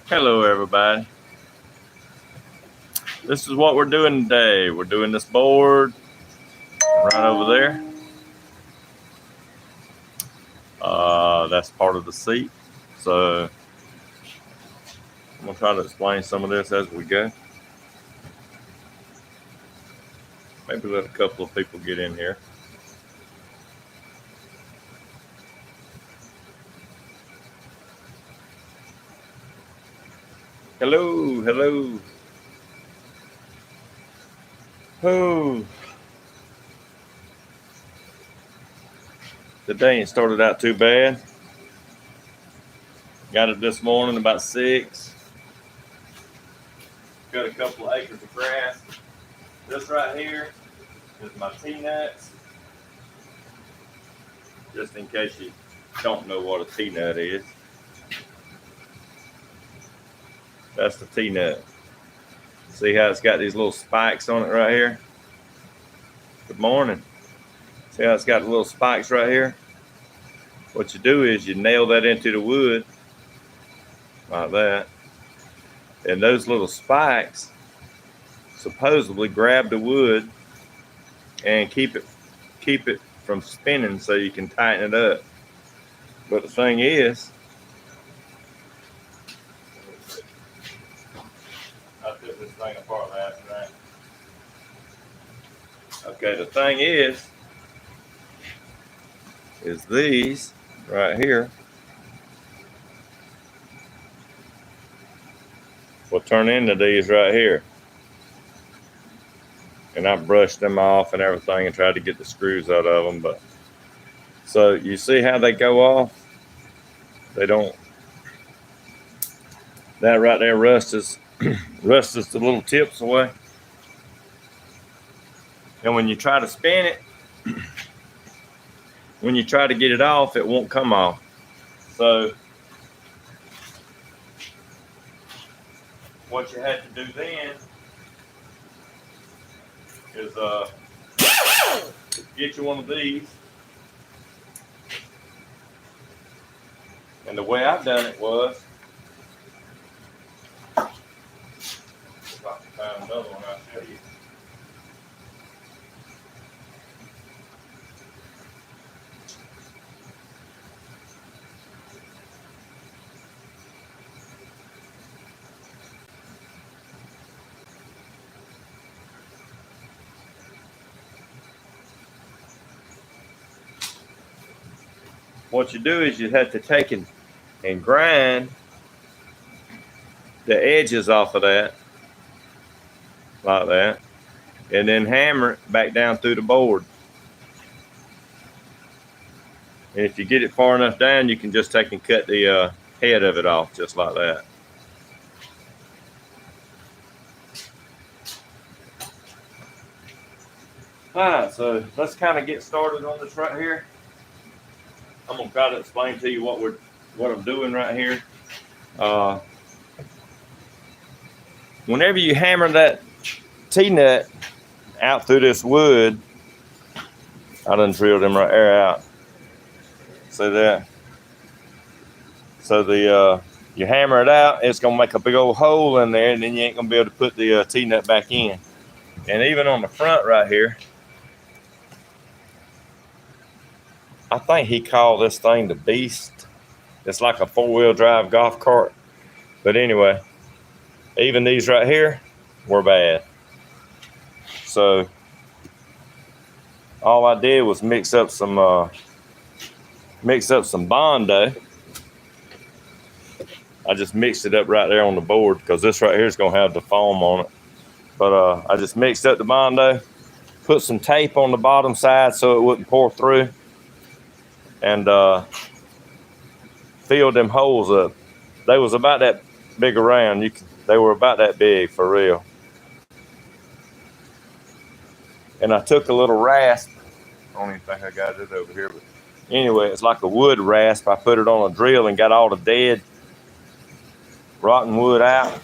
Hello, everybody. This is what we're doing today. We're doing this board right over there. That's part of the seat. So I'm gonna try to explain some of this as we go. Maybe let a couple of people get in here. Hello, hello. Oh, the day ain't started out too bad. Got it this morning about 6. Got a couple of acres of grass. This right here is my T-nuts. Just in case you don't know what a T-nut is. That's the T-nut. See how it's got these little spikes on it right here? Good morning. See how it's got the little spikes right here? What you do is you nail that into the wood like that. And those little spikes supposedly grab the wood and keep it from spinning so you can tighten it up. But the thing is, I took this thing apart last night. Okay, the thing is these right here will turn into these right here. And I brushed them off and everything and tried to get the screws out of them. But so you see how they go off? They don't. That right there rusts the little tips away. And when you try to spin it, when you try to get it off, it won't come off. So what you had to do then is get you one of these. And the way I've done it was, if I can find another one, I'll show you. What you do is you have to take and grind the edges off of that, like that, and then hammer it back down through the board. And if you get it far enough down, you can just take and cut the head of it off, just like that. All right, so let's kind of get started on this right here. I'm gonna try to explain to you what I'm doing right here. Whenever you hammer that T-nut out through this wood, I done drilled them right there out. See that? So you hammer it out, it's gonna make a big old hole in there, and then you ain't gonna be able to put the T-nut back in. And even on the front right here, I think he called this thing the Beast. It's like a 4-wheel drive golf cart. But anyway, even these right here were bad. So all I did was mix up some Bondo. I just mixed it up right there on the board because this right here is gonna have the foam on it. But I just mixed up the Bondo, put some tape on the bottom side so it wouldn't pour through, and filled them holes up. They was about that big around. They were about that big for real. And I took a little rasp. I don't even think I got it over here, but anyway, it's like a wood rasp. I put it on a drill and got all the dead rotten wood out.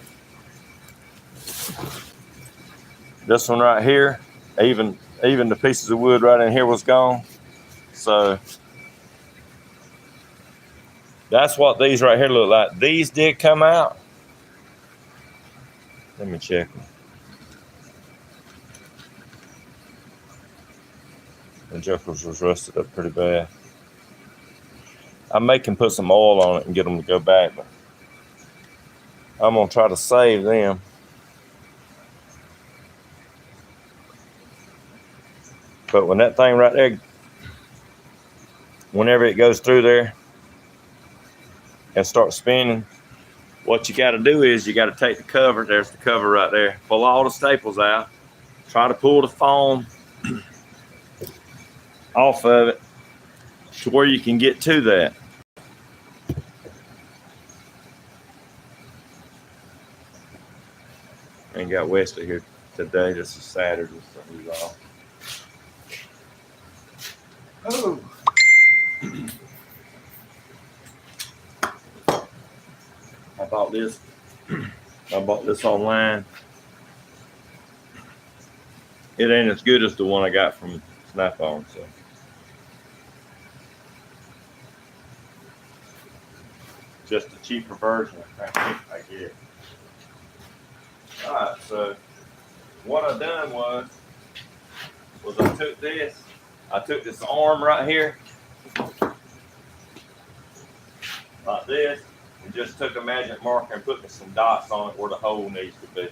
This one right here, even the pieces of wood right in here was gone. So that's what these right here look like. These did come out, Let me check them. The jokers was rusted up pretty bad. I may can put some oil on it and get them to go back, but I'm gonna try to save them. But when that thing right there, whenever it goes through there and starts spinning, what you got to do is you got to take the cover. There's the cover right there. Pull all the staples out. Try to pull the foam off of it to where you can get to that. Ain't got Wesley here today. This is Saturday, so he's off. Oh. I bought this. I bought this online. It ain't as good as the one I got from Snap-on, so. Just a cheaper version, I guess. All right, so what I done was I took this arm right here, like this, and just took a magic marker and put some dots on it where the hole needs to be.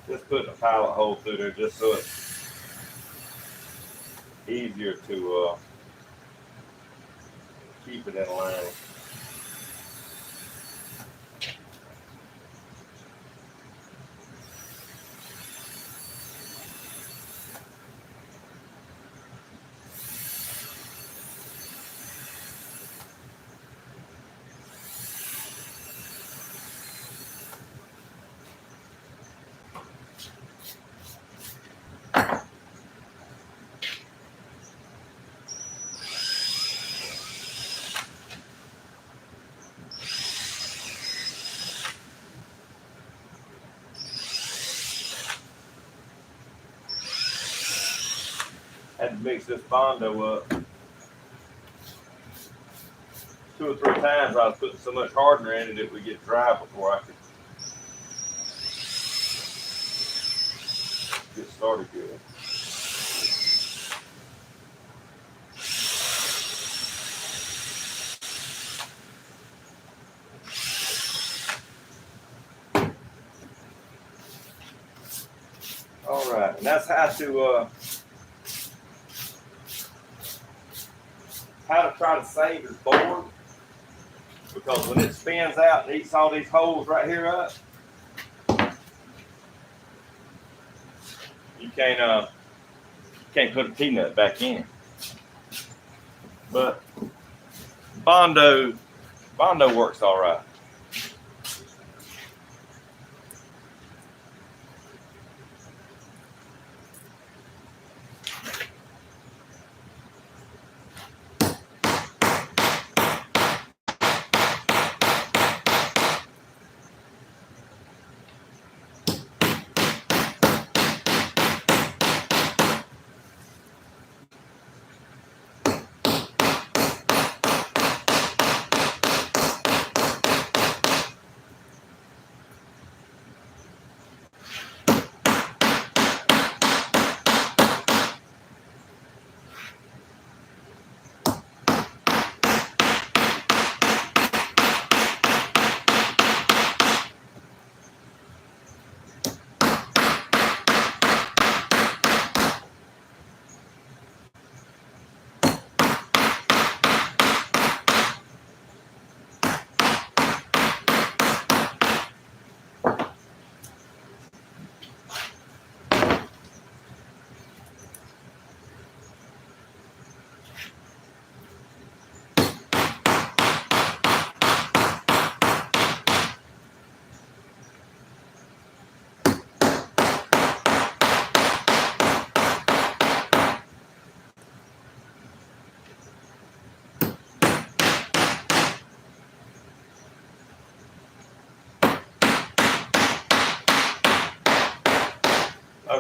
Just putting a pilot hole through there just so it's easier to keep it in line. Had to mix this Bondo up 2 or 3 times. I was putting so much hardener in it, it would get dry before I could get started good. All right, and that's how to try to save his board, because when it spins out and eats all these holes right here up, you can't put a T-nut back in. But Bondo works all right.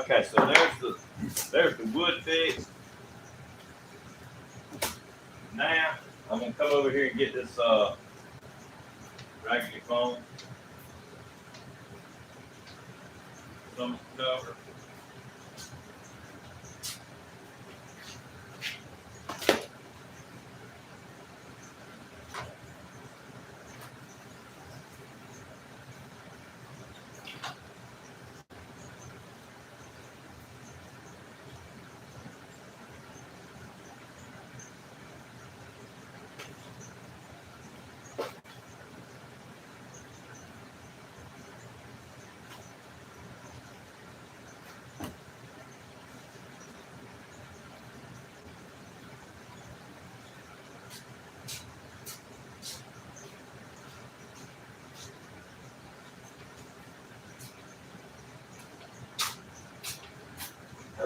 Okay, so there's the wood fixed. Now I'm gonna come over here and get this raggedy foam. Some cover.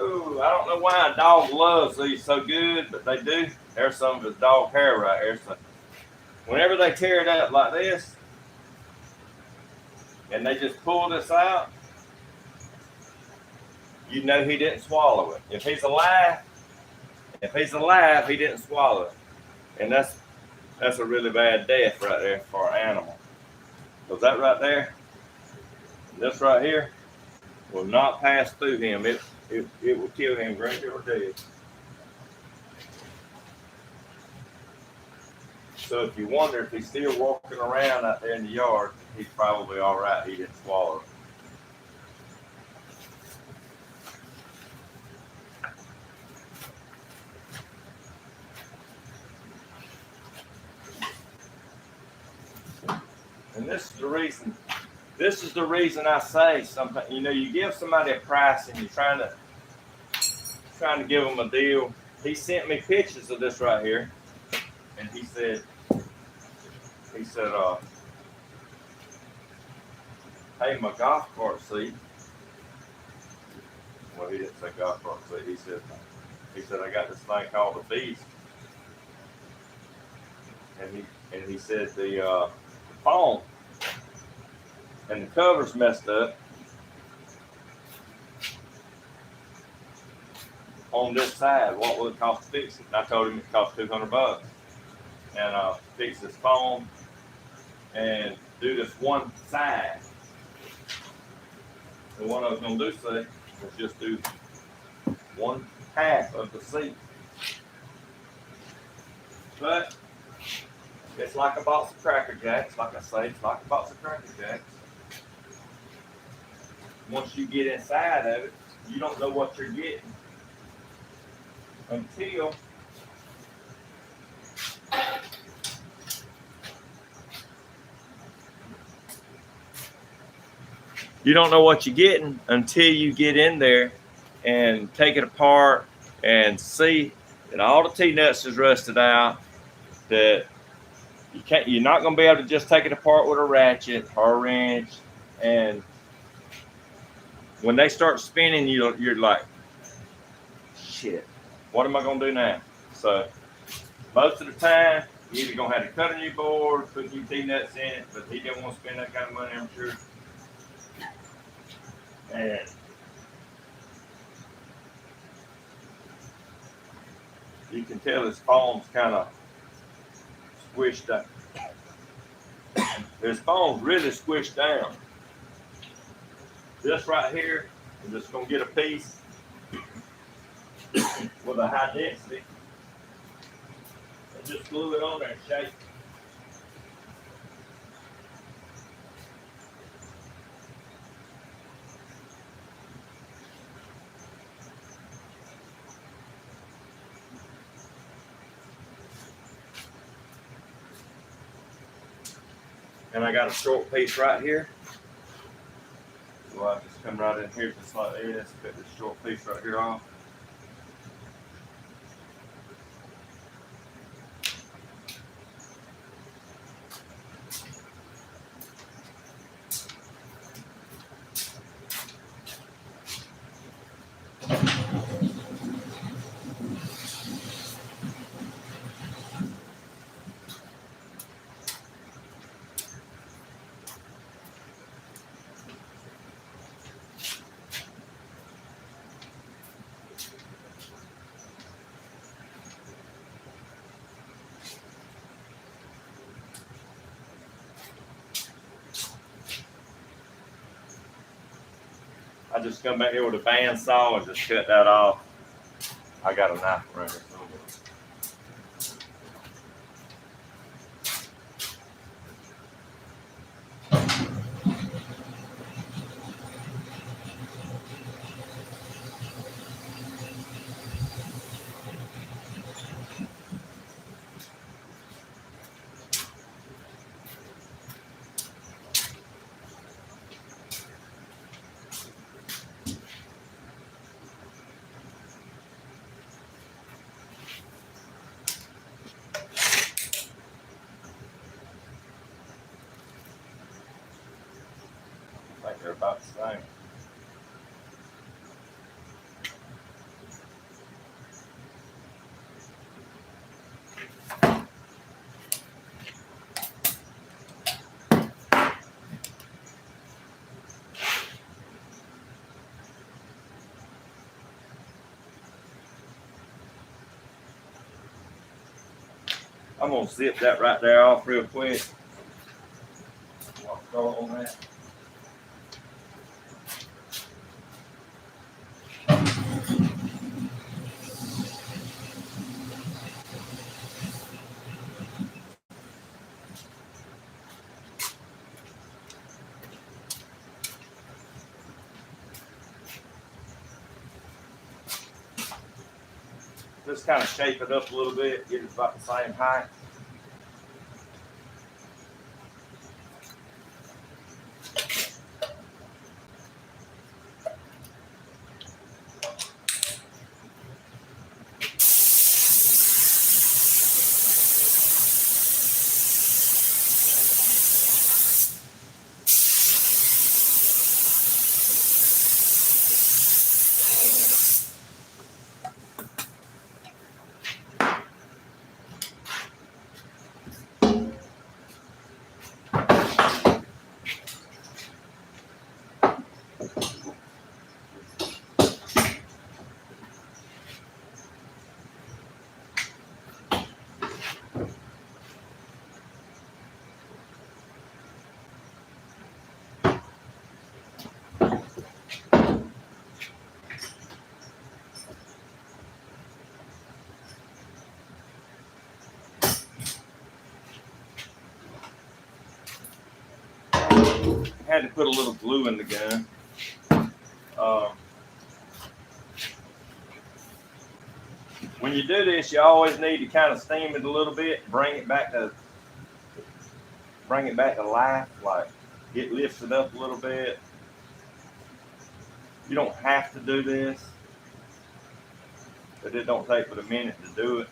Oh, I don't know why a dog loves these so good, but they do. There's some of his dog hair right here. So whenever they tear it up like this, and they just pull this out, you know he didn't swallow it. If he's alive, he didn't swallow it, and that's a really bad death right there for an animal. Because that right there, this right here, will not pass through him. It will kill him right or dead. So if you wonder if he's still walking around out there in the yard, he's probably all right. He didn't swallow it. And this is the reason I say something. You know, you give somebody a price and you're trying to give them a deal. He sent me pictures of this right here, and he said, hey, my golf cart seat. Well, he didn't say golf cart seat. He said, I got this thing called a Beast, and he said the phone and the cover's messed up on this side. What will it cost to fix it? And I told him it cost $200, and fix this phone and do this one side. And what I was gonna do was just do one half of the seat. But it's like a box of Cracker Jacks. Like I say, it's like a box of Cracker Jacks. Once you get inside of it, you don't know what you're getting until you get in there and take it apart and see that all the T-nuts is rusted out, that you're not going to be able to just take it apart with a ratchet or a wrench. And when they start spinning, you're like, shit, what am I going to do now? So most of the time, you're either going to have to cut a new board, put new T-nuts in it, but he didn't want to spend that kind of money, I'm sure. And you can tell his foam's kind of squished down. His foam's really squished down. This right here, I'm just going to get a piece with a high density and just glue it on there and shape. And I got a short piece right here. So I just come right in here just like this, cut this short piece right here off. I just come back here with a bandsaw and just cut that off. I got a knife right here. I think they're about the same. I'm gonna zip that right there off real quick. I'll throw it on that. Just kind of shape it up a little bit, get it about the same height. Had to put a little glue in the gun. When you do this, you always need to kind of steam it a little bit, bring it back to life, like get lifted up a little bit. You don't have to do this, but it don't take but a minute to do it.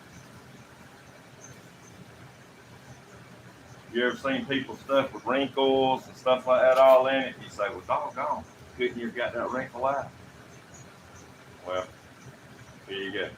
You ever seen people's stuff with wrinkles and stuff like that all in it? You say, well, doggone, couldn't you have got that wrinkle out? Well, here you go.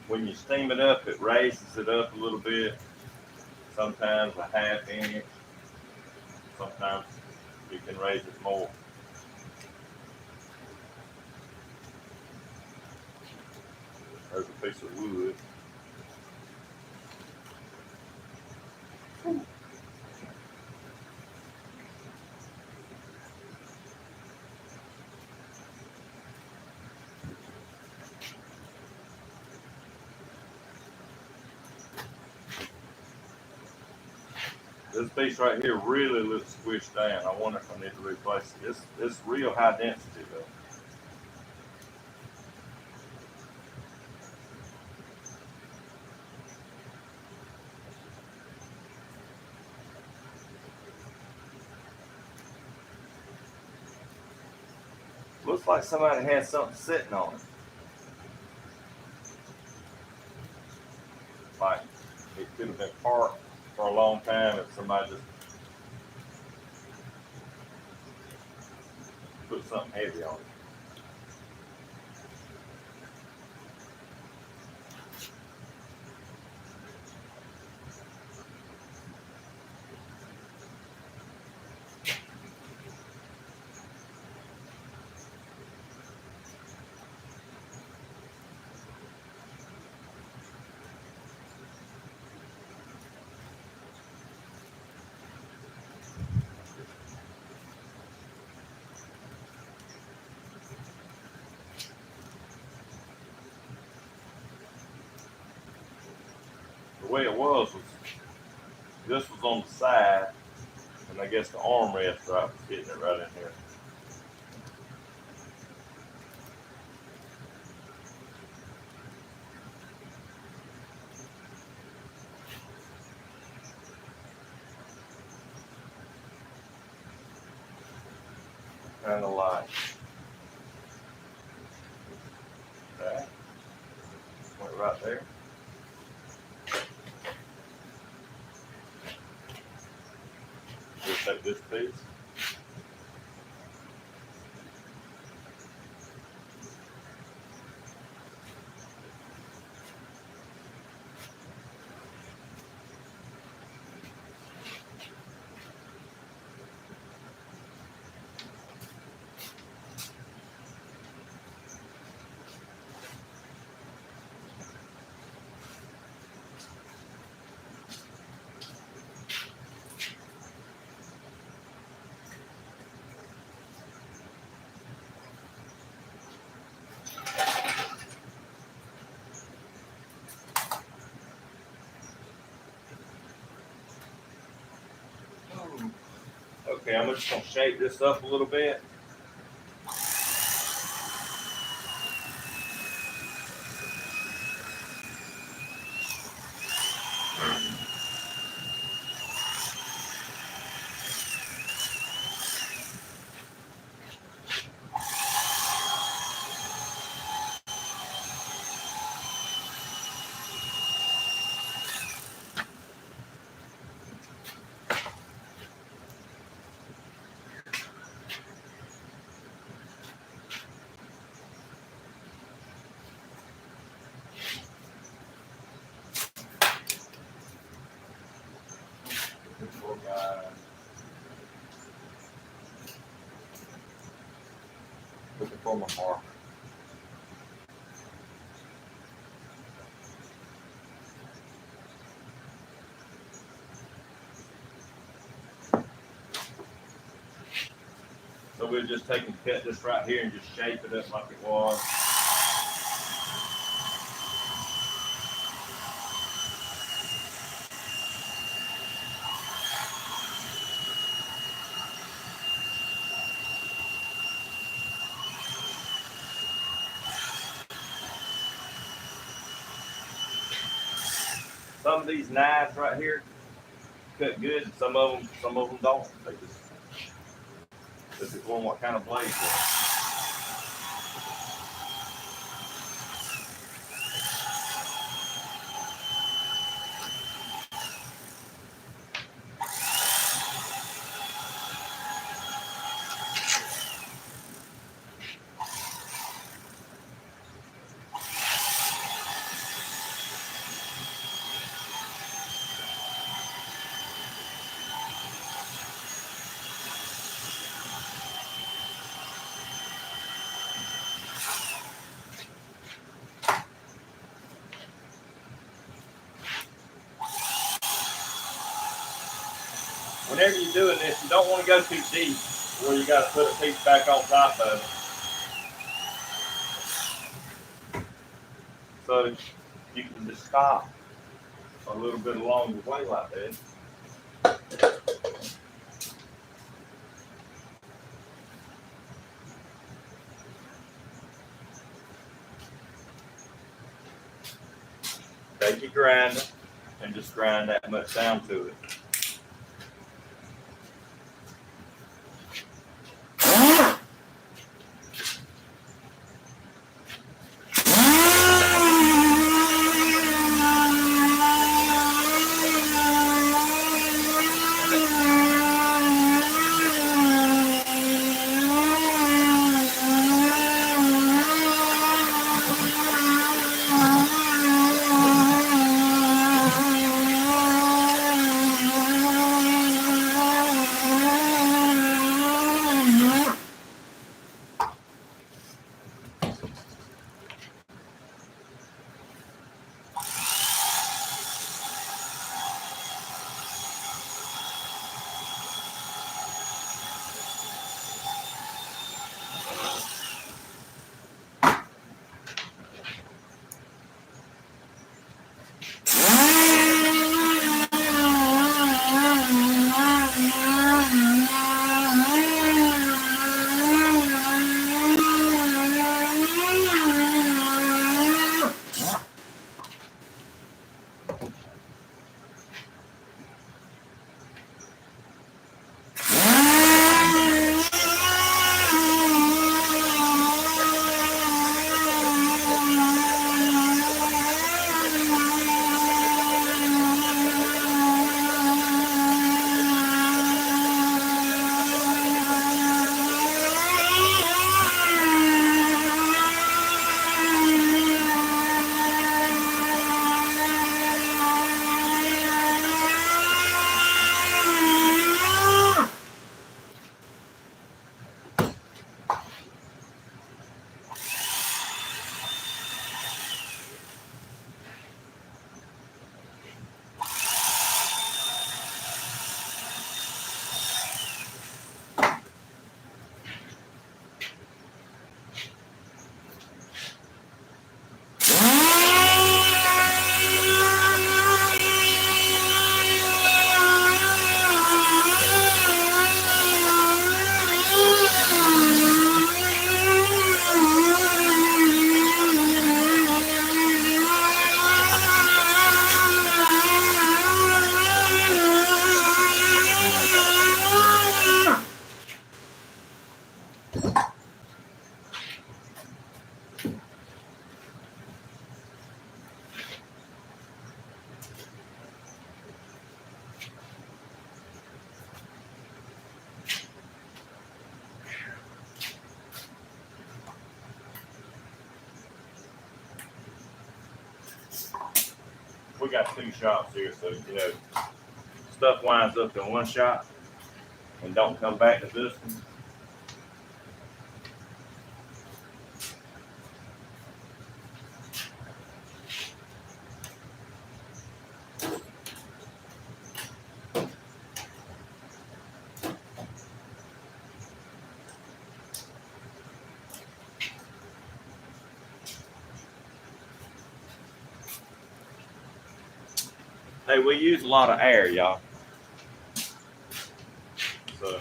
When you steam it up, it raises it up a little bit, sometimes a half inch, sometimes you can raise it more. There's a piece of wood. This piece right here really looks squished down. I wonder if I need to replace it. It's real high density though. Looks like somebody had something sitting on it. Like it could have been parked for a long time if somebody just put something heavy on it. way it was this was on the side, and I guess the armrest right was hitting it right in here. Kind of like that. Went right there. Just take this piece. Okay, I'm just gonna shape this up a little bit. Looking for my marker. So we're just taking cut this right here and just shape it up like it was. Some of these knives right here cut good, and some of them don't. They just depends on what kind of blade. Whenever you're doing this, you don't want to go too deep where you got to put a piece back on top of it. So you can just stop a little bit along the way like this. Take your grinder and just grind that much down to it. we got two shops here, so you know stuff winds up in one shop and don't come back to this one. Hey, we use a lot of air, y'all. So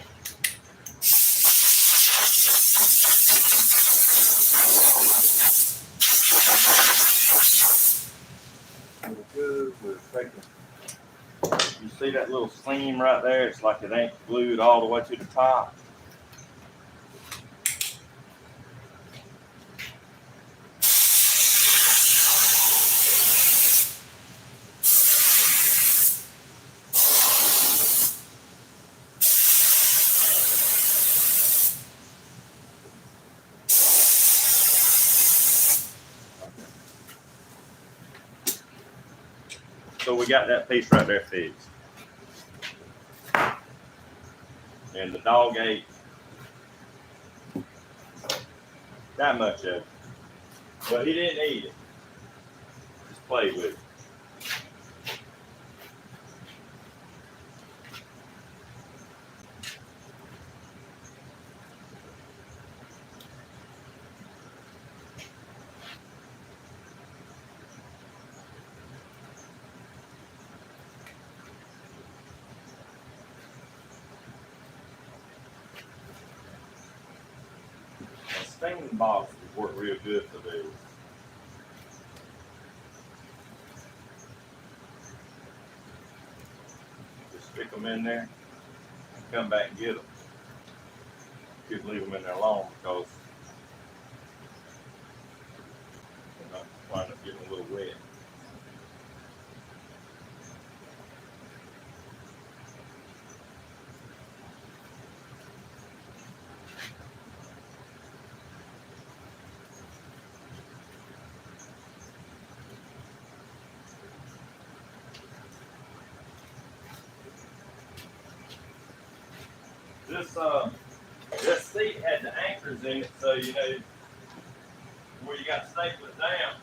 good. We're taking. You see that little seam right there? It's like it ain't glued all the way to the top. So we got that piece right there fixed. And the dog ate that much of it. But he didn't eat it. Just played with it. Stinging boxes work real good for these. Just stick them in there and come back and get them. You can leave them in there long because they're not wind up getting a little wet. This seat had the anchors in it, so you know where you got to staple it down.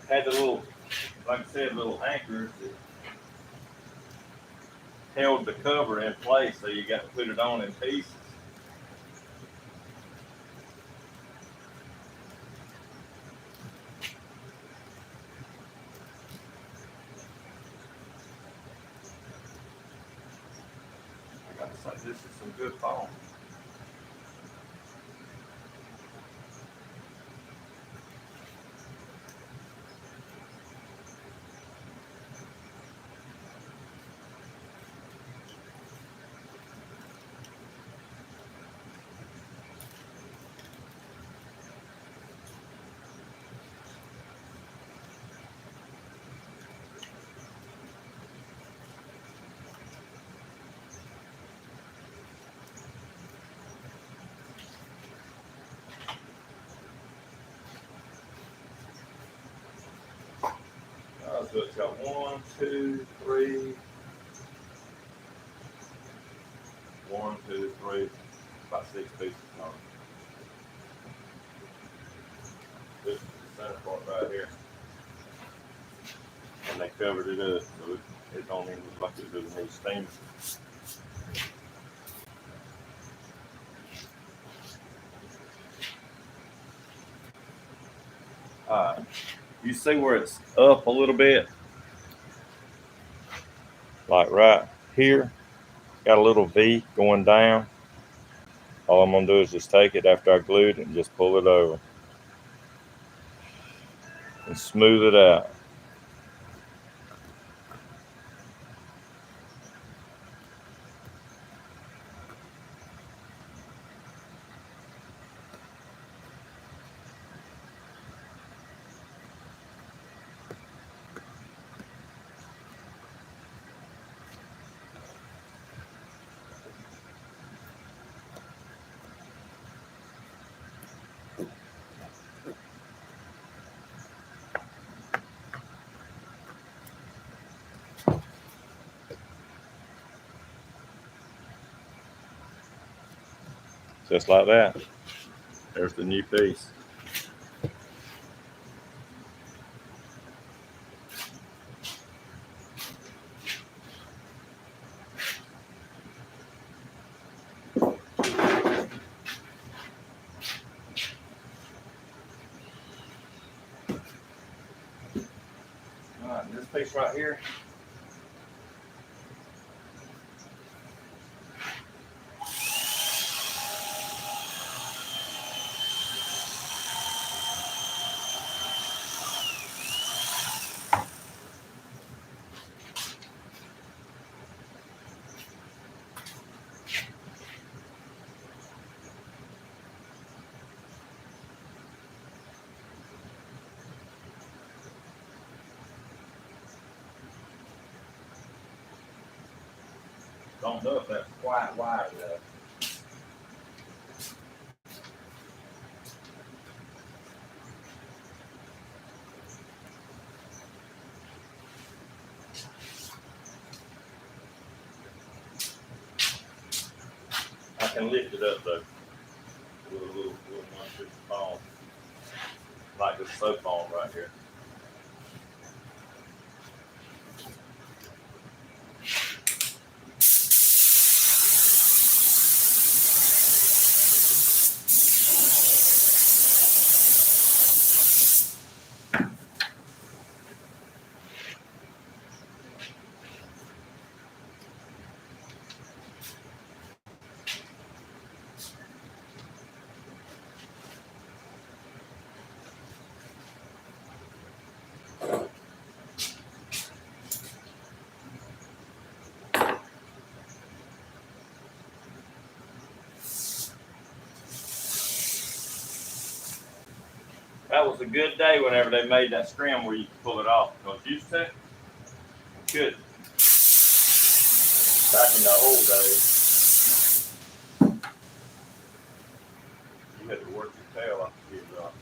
Had the little, like I said, little anchors that held the cover in place, so you got to put it on in pieces. I got to say, this is some good foam. So it's got 1, 2, 3, 1, 2, 3, about 6 pieces on it. This is the center part right here. And they covered it up, so it don't even look like it doesn't need steam. Alright, you see where it's up a little bit? Like right here, got a little V going down. All I'm gonna do is just take it after I glued it and just pull it over and smooth it out. Just like that. There's the new piece. All right, this piece right here. Don't know if that's quite wide enough. I can lift it up though. Little one piece of foam. Like this soap foam right here. That was a good day whenever they made that scrim where you could pull it off. Because used to, couldn't. Back in the old days, you had to work your tail off to get it off.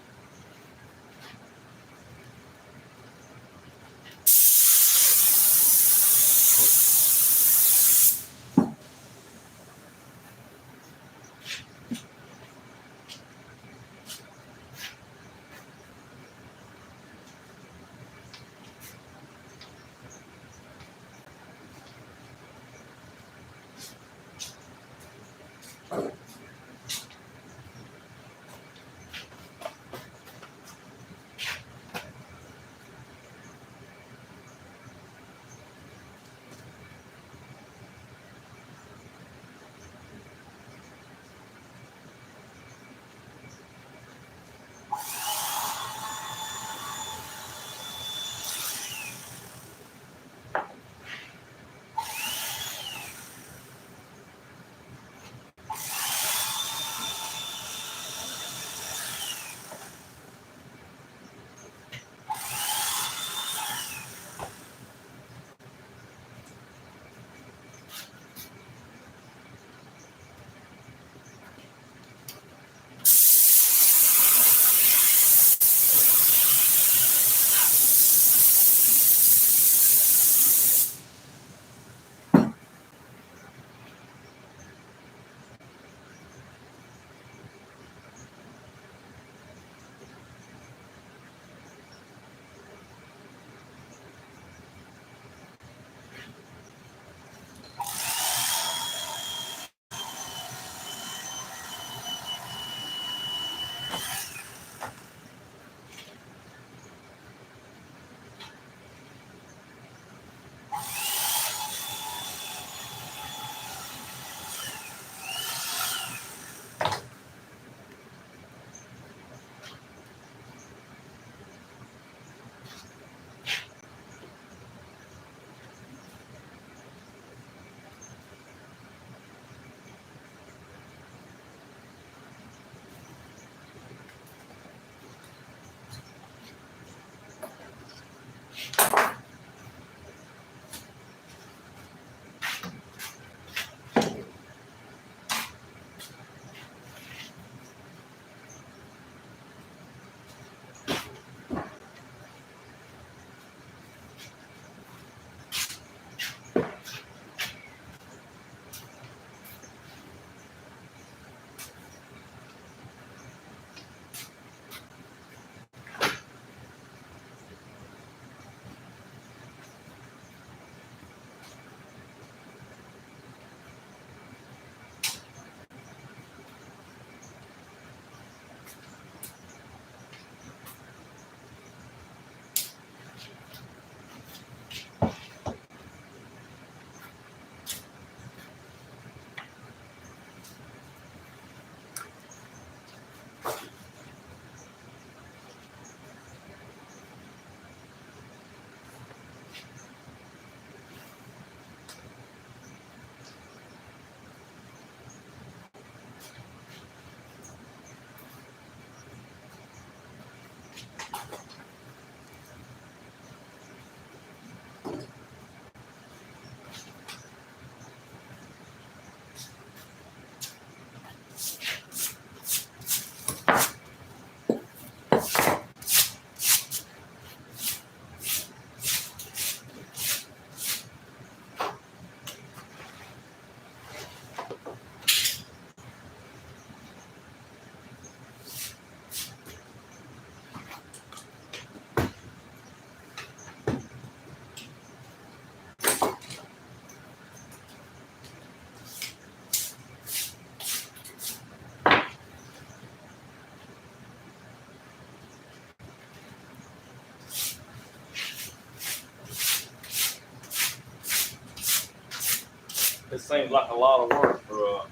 just seems like a lot of work for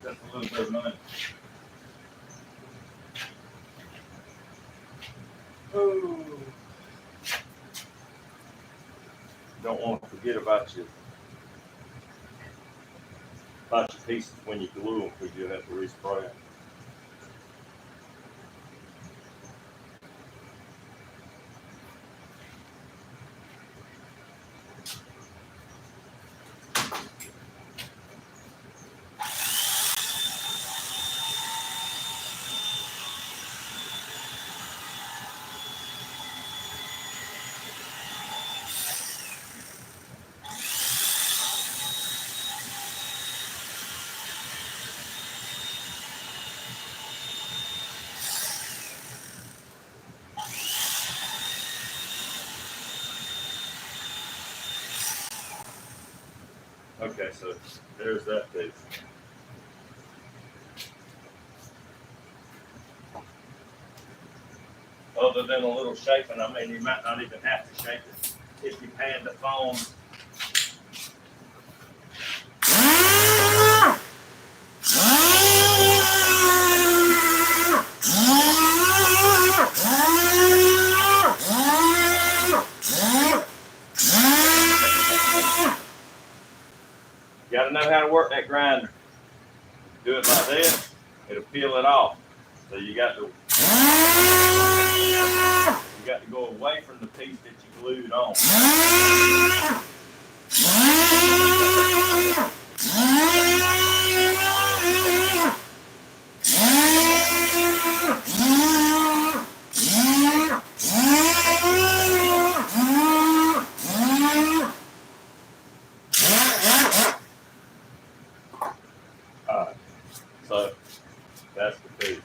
just a little bit of money. Ooh. Don't want to forget about your pieces when you glue them, because you'll have to respray them. Okay, so there's that piece. Other than a little shaping, I mean, you might not even have to shape it if you pan the foam. You gotta know how to work that grinder. Do it like this, it'll peel it off. So you got to go away from the piece that you glued on. Alright, so that's the piece.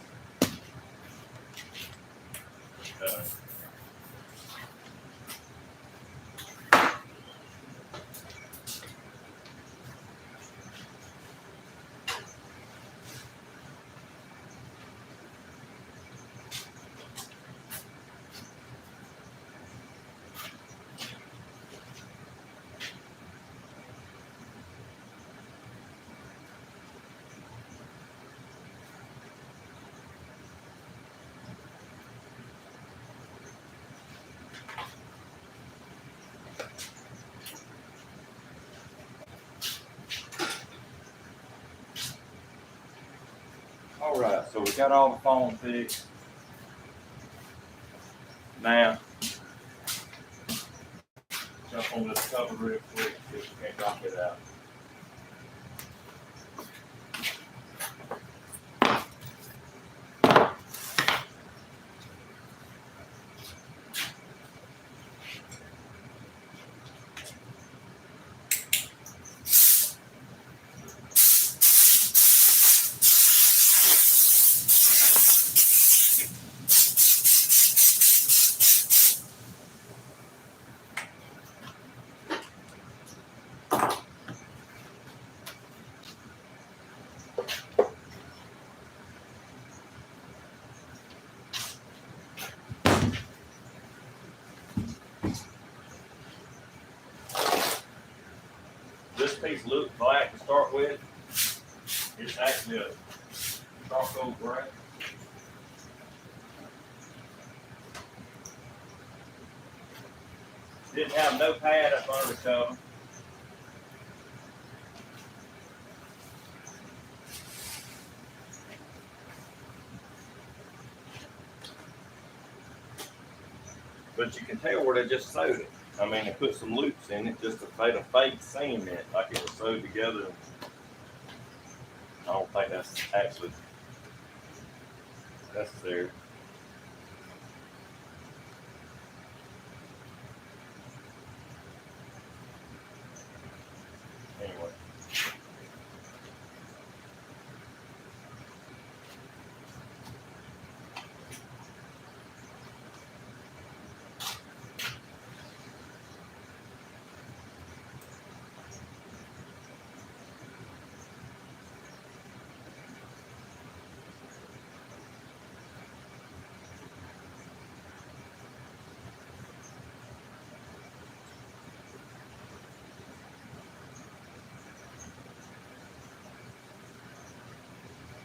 All right, so we got all the foam fixed. Now, jump on this cover real quick, see if we can't knock it out. This piece looks black to start with. It's actually a charcoal gray. Didn't have no pad up under the cover. But you can tell where they just sewed it. I mean, they put some loops in it just to make a fake seam in it, like it was sewed together. I don't think that's actually necessary. Anyway.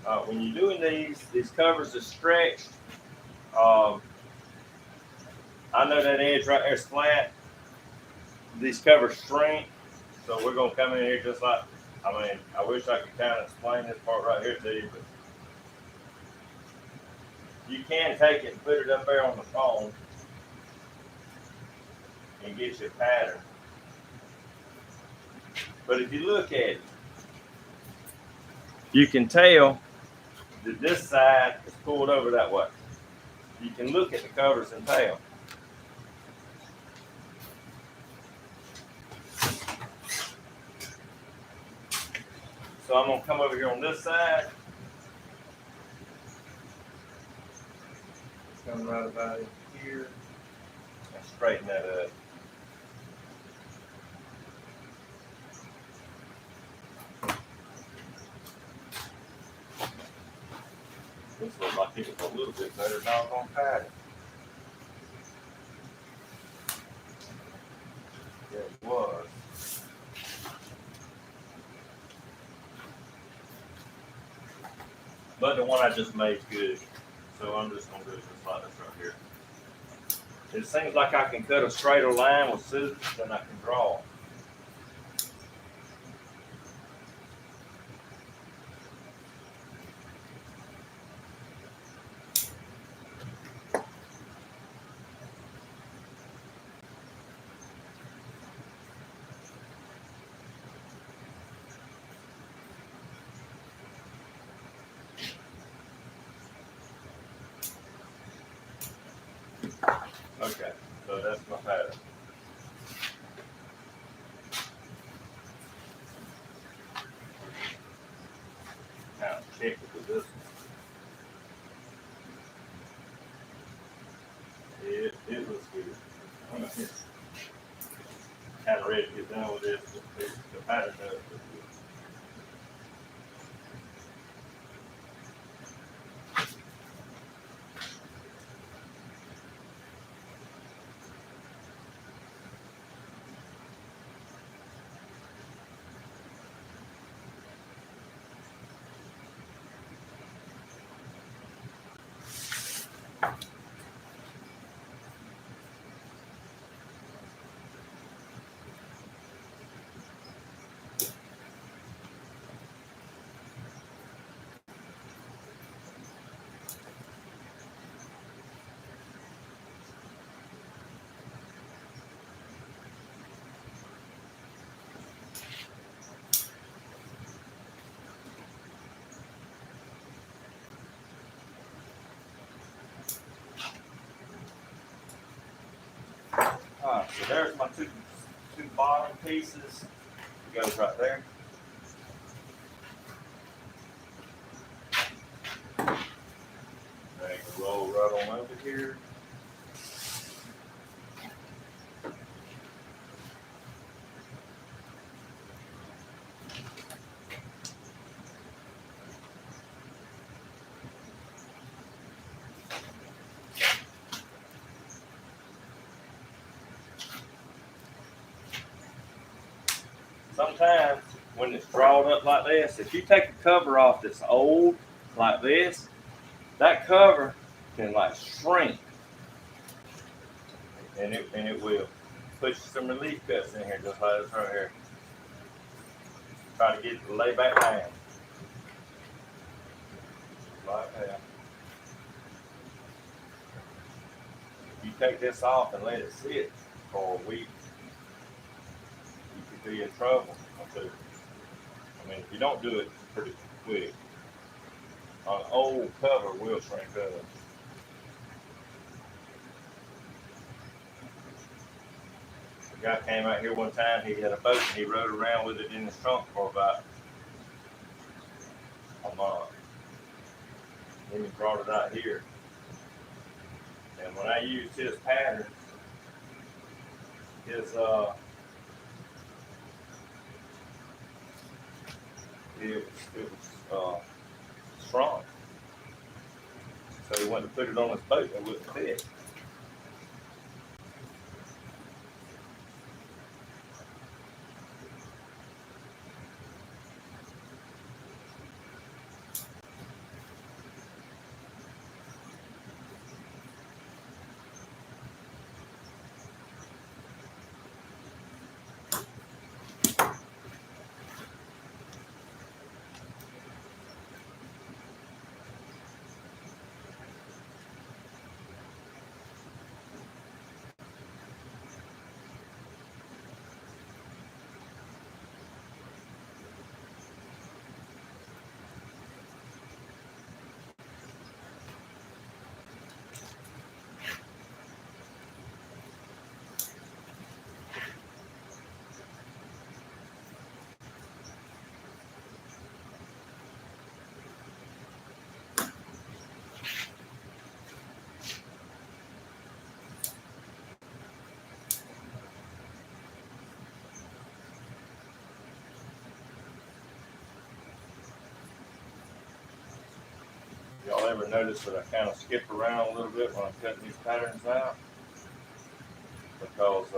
When you're doing these covers are stretched. Um, I know that edge right there is flat. These covers shrink, so we're gonna come in here just like. I mean, I wish I could kind of explain this part right here to you, but you can take it and put it up there on the phone and get your pattern. But if you look at it, you can tell that this side is pulled over that way. You can look at the covers and tell. So I'm gonna come over here on this side. Come right about in here and straighten that up. This looks like it was a little bit better doggone pattern. Yeah, it was. But the one I just made is good. So I'm just gonna do it just like this right here. It seems like I can cut a straighter line with scissors than I can draw. Okay, so that's my pattern. Kind of check it with this one. It looks good. I'm kind of ready to get done with this. The pattern does look good. Alright, so there's my two bottom pieces. It goes right there. They can roll right on over here. Sometimes when it's drawn up like this, if you take a cover off that's old like this, that cover can like shrink, and it will. Put some relief cuts in here, just like this right here. Try to get it to lay back down, like that. If you take this off and let it sit for a week, you could be in trouble. I mean, if you don't do it pretty quick, an old cover will shrink up. A guy came out here one time, he had a boat and he rode around with it in his trunk for about a month. Then he brought it out here. And when I used his pattern, his it was strong. So he went to put it on his boat and it wouldn't fit. Y'all ever notice that I kind of skip around a little bit when I'm cutting these patterns out? Because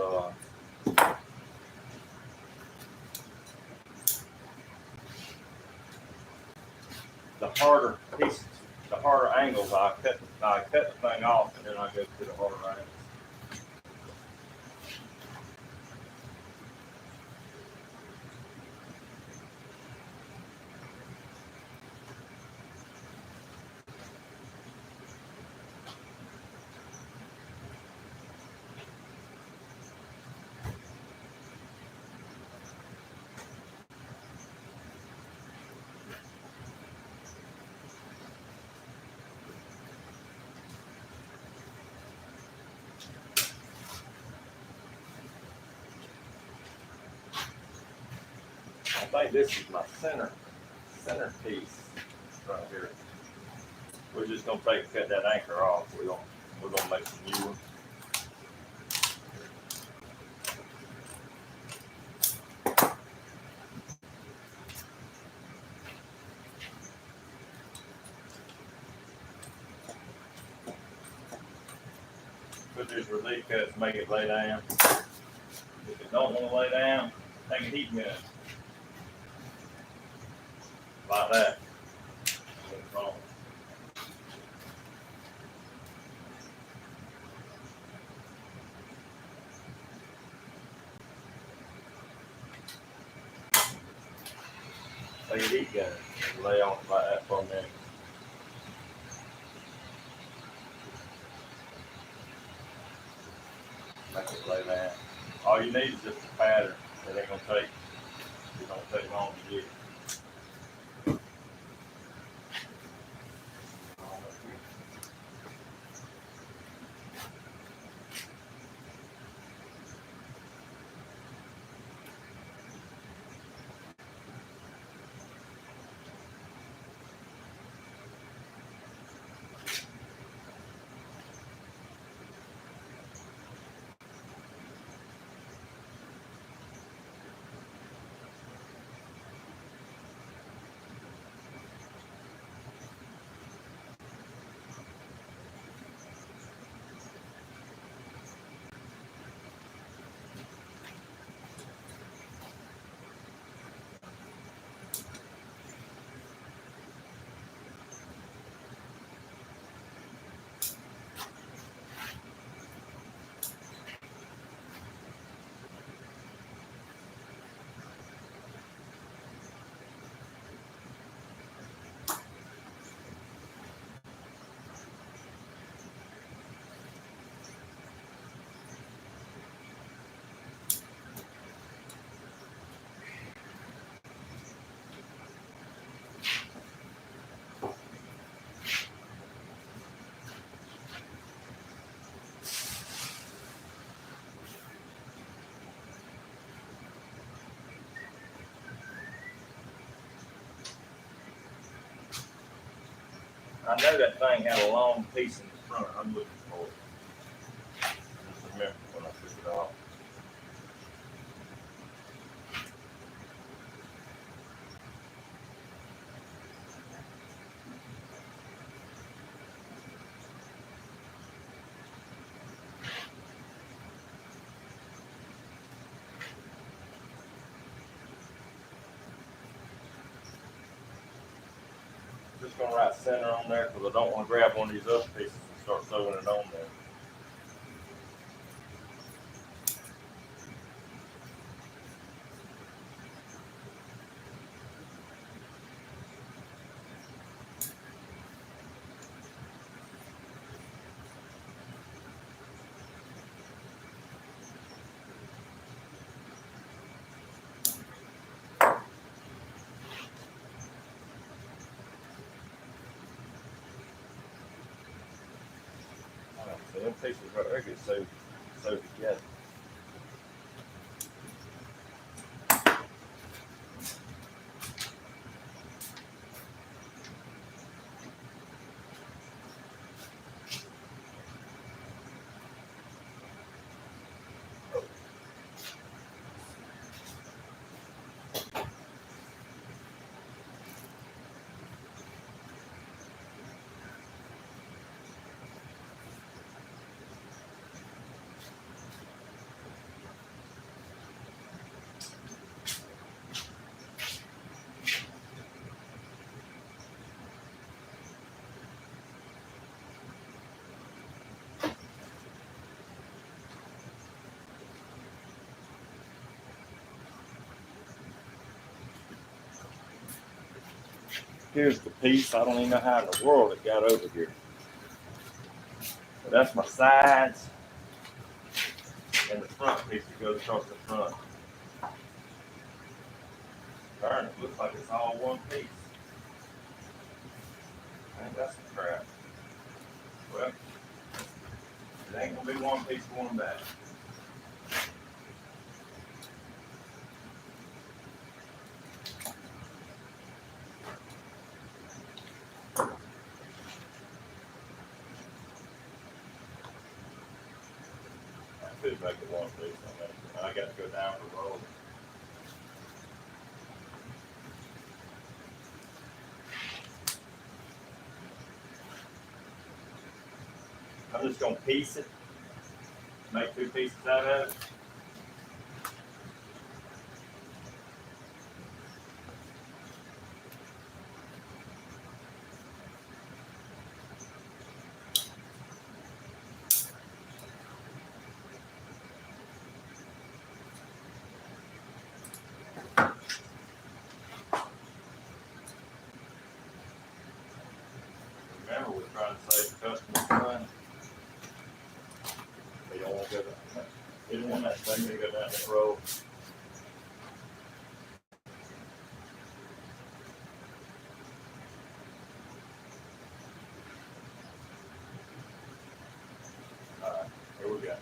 the harder pieces, the harder angles, I cut the thing off and then I go to the harder angles. I think this is my center piece right here. We're just gonna cut that anchor off. We're gonna make some new one. Put these relief cuts, make it lay down. If it don't want to lay down, take a heat gun. Like that. Take a heat gun and lay on it like that for a minute. Make it lay down. All you need is just a pattern. It ain't gonna take long to get. I know that thing had a long piece in the front. I'm looking for it. Just remember when I took it off. Just gonna write center on there because I don't want to grab one of these other pieces and start sewing it on there. So them pieces right there get sewed together. Here's the piece. I don't even know how in the world it got over here. But that's my sides and the front piece that goes across the front. Darn, it looks like it's all one piece. Man, that's some crap. Well, it ain't gonna be one piece going back. I could make it one piece on that. I got to go down the road. I'm just gonna piece it, make two pieces out of it. Remember, we're trying to save the customer's money. They don't want to go down. They don't want that thing to go down that road. All right, here we go.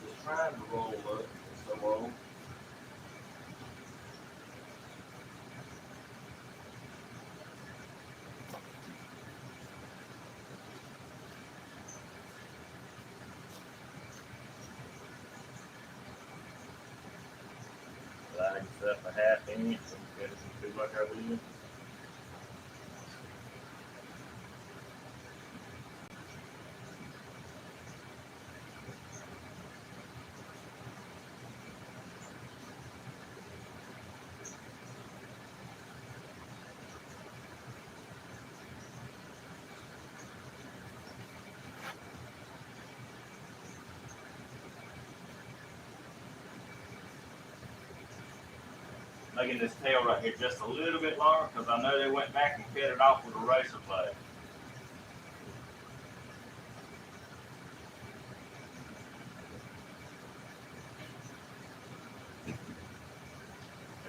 Just trying to roll up. It's so low. Lag yourself a half inch and get it like I did. Making this tail right here just a little bit longer because I know they went back and cut it off with a razor blade.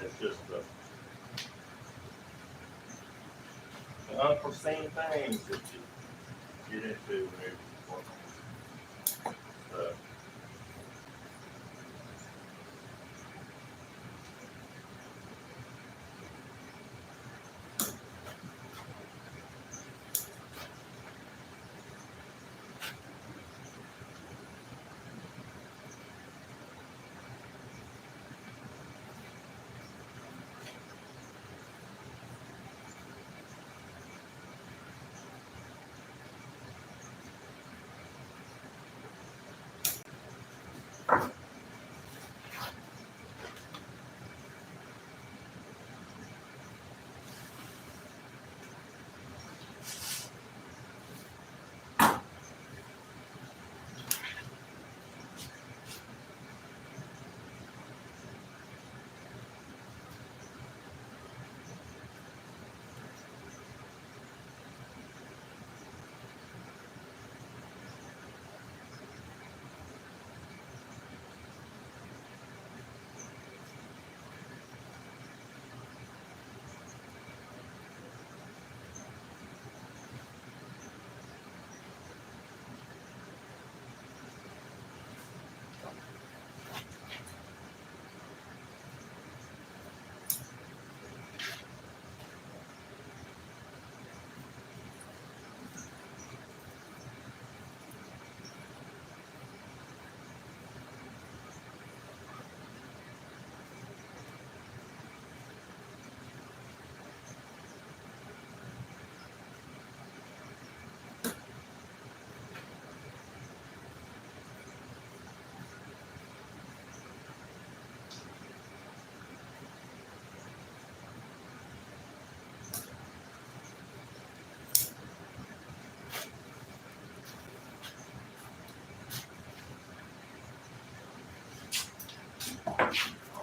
It's just the unforeseen things that you get into when you're working on stuff.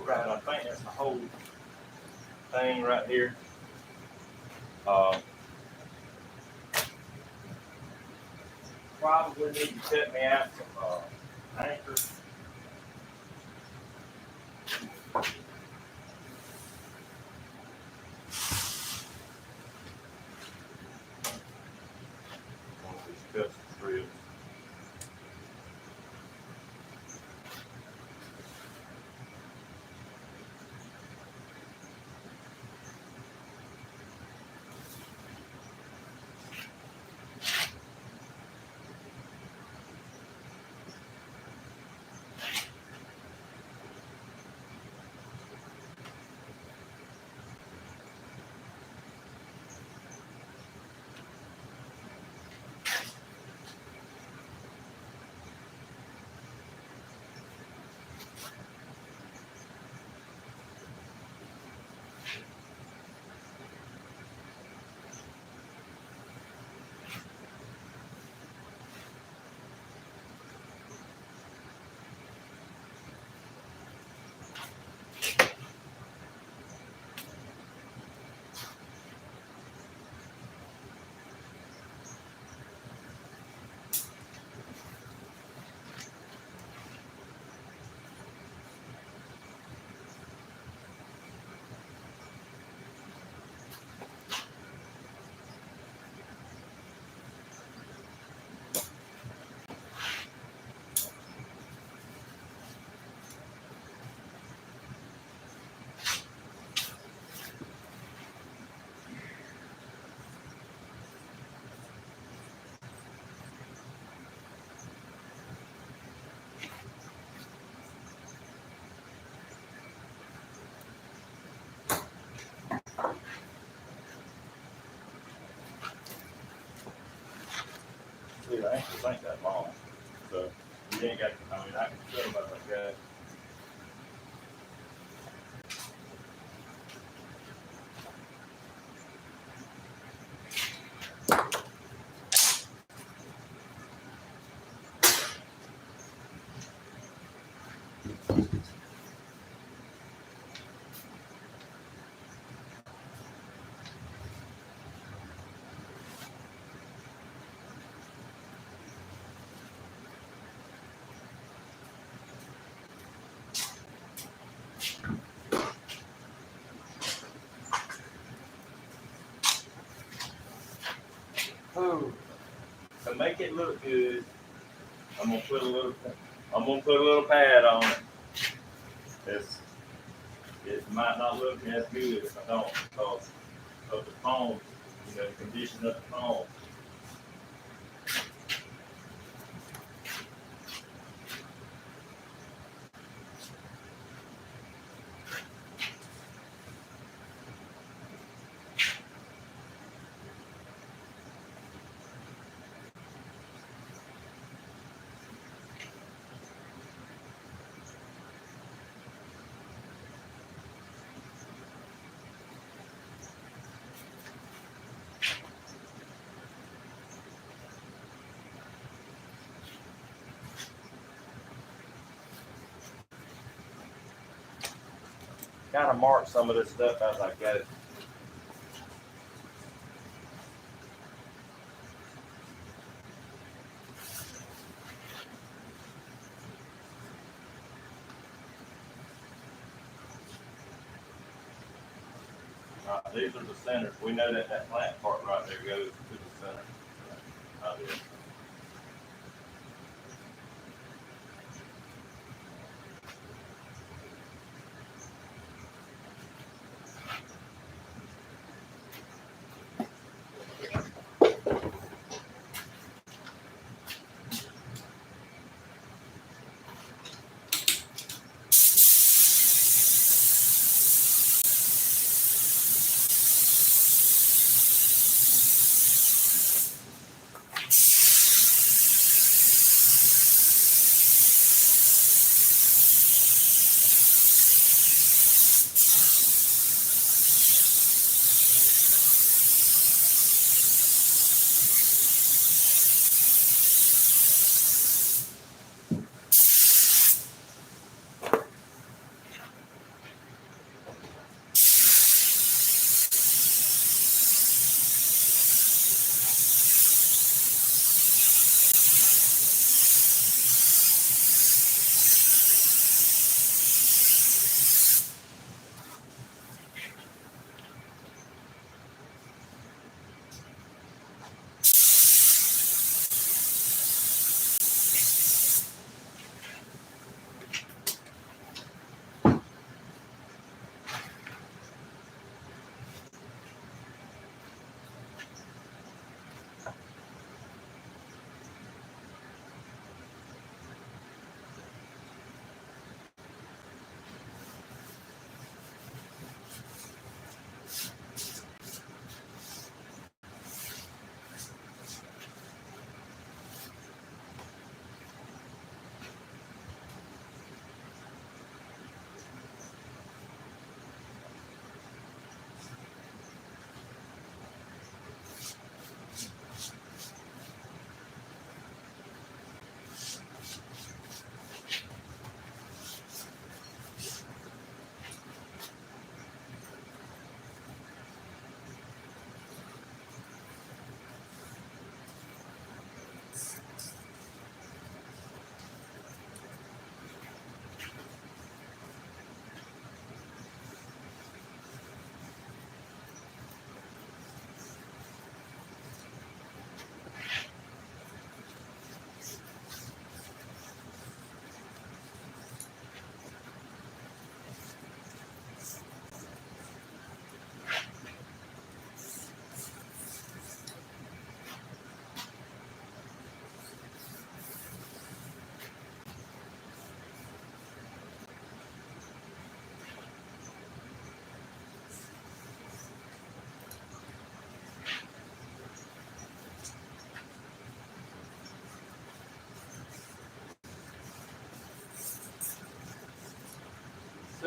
right. I think that's the whole thing right here. Probably need to cut me out some anchors. One of these custom drills. See, the anchors ain't that long, so you ain't got. I mean, I can cut them up like that. Ooh. To make it look good, I'm gonna put a little pad on it. It might not look as good if I don't because of the foam, the condition of the foam. Kind of mark some of this stuff as I go. These are the centers. We know that that flat part right there goes to the center. Right there.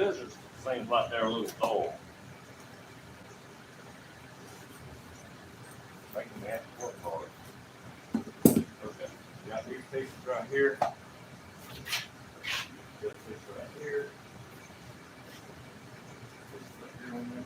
scissors seems like they're a little dull. Making me have to work hard. Okay, got these pieces right here. Got this right here. This right here on there.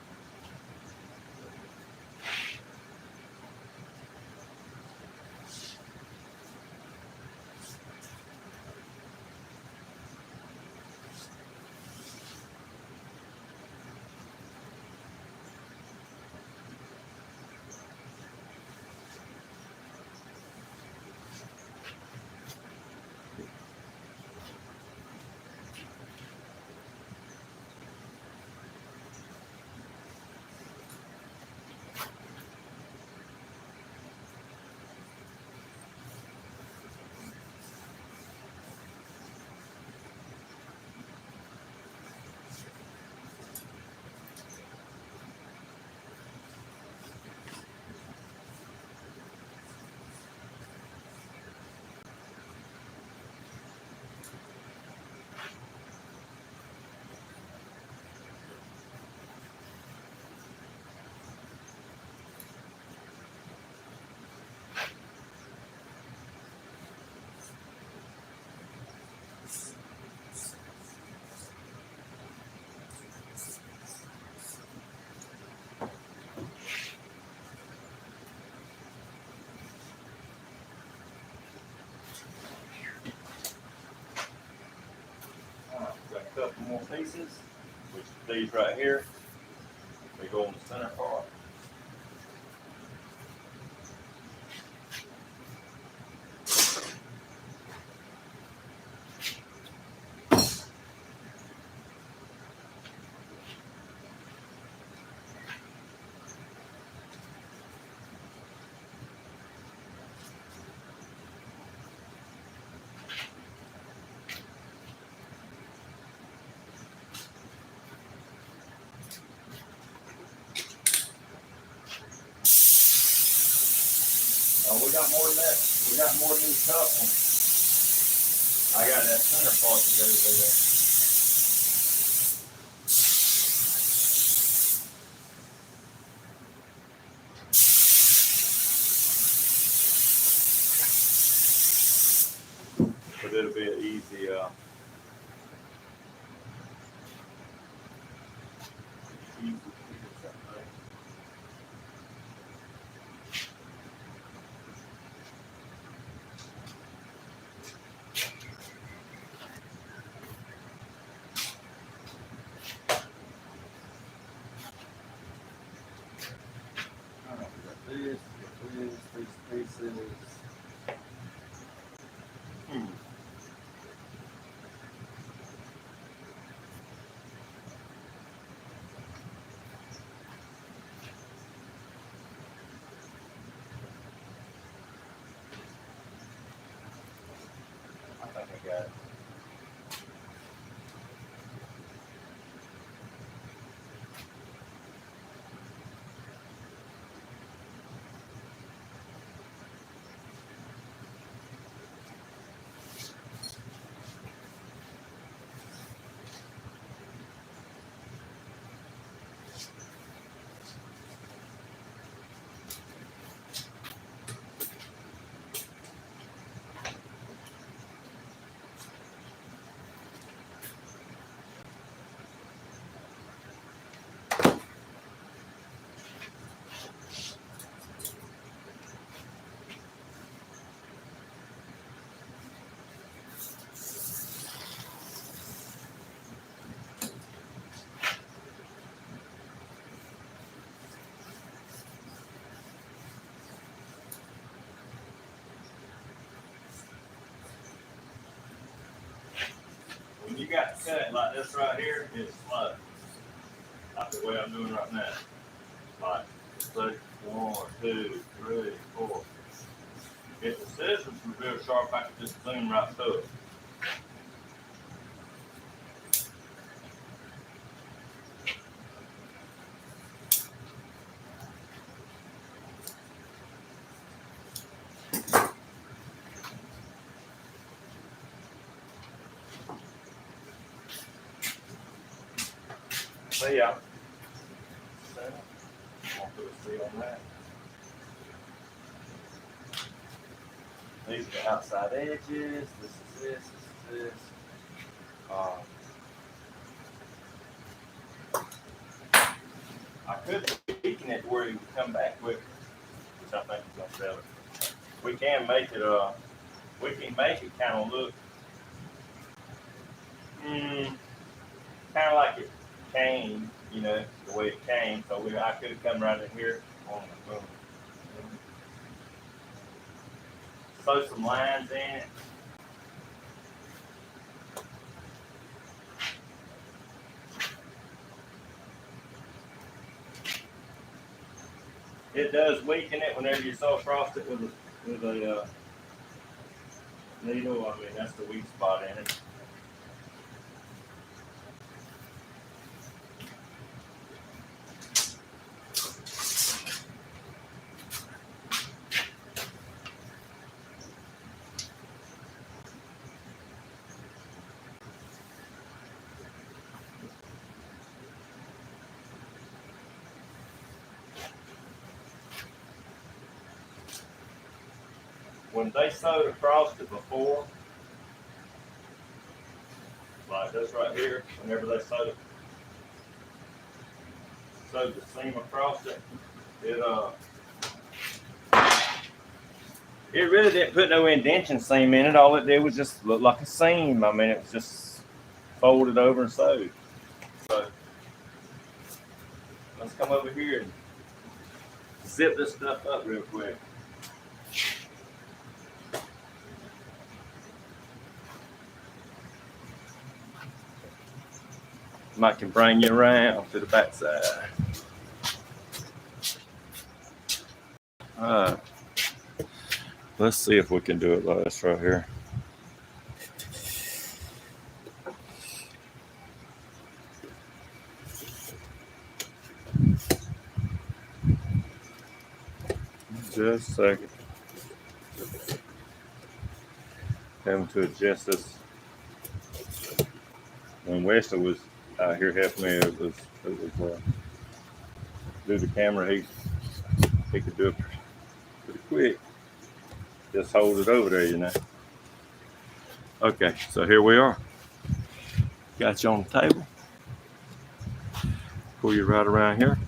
Got a couple more pieces, which these right here. They go on the center part. Oh, we got more than that. We got more than these couple. I got that center part that goes in there. But it'll be an easy, easy. These pieces. I think I got it. When you got to cut like this right here, it's slow. Like the way I'm doing right now. Like 6, 1, 2, 3, 4. If the scissors were real sharp, I could just zoom right through it. see, I'm gonna put a seal on that. These are the outside edges. This is this. This is this. I could weaken it where he would come back quicker, which I think is gonna sell it. We can make it kind of look kind of like it came, you know, the way it came. So I could have come right in here on the boom. Sew some lines in it. It does weaken it whenever you sew across it with a needle. I mean, that's the weak spot in it. When they sewed across it before, like this right here, whenever they sewed the seam across it, it really didn't put no indentation seam in it. All it did was just look like a seam. I mean, it was just folded over and sewed. So let's come over here and zip this stuff up real quick. Might can bring you around to the back side. All right. Let's see if we can do it like this right here. Just a second. Having to adjust this. When Wesley was out here helping me, it was do the camera. He could do it pretty quick. Just hold it over there, you know. Okay, so here we are. Got you on the table. Pull you right around here.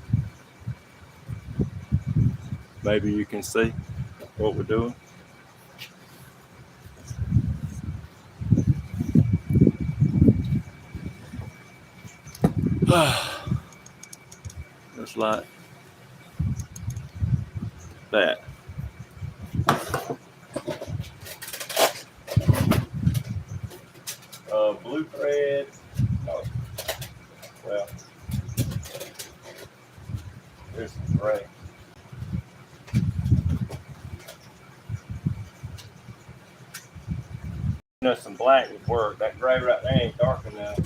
Maybe you can see what we're doing. Just like that. Blue thread. Oh, well, there's some gray. You know, some black would work. That gray right there ain't dark enough.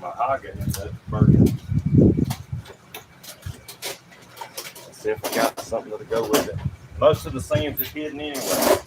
Mahogany, that's burgundy. Let's see if we got something to go with it. Most of the seams is hidden anyway.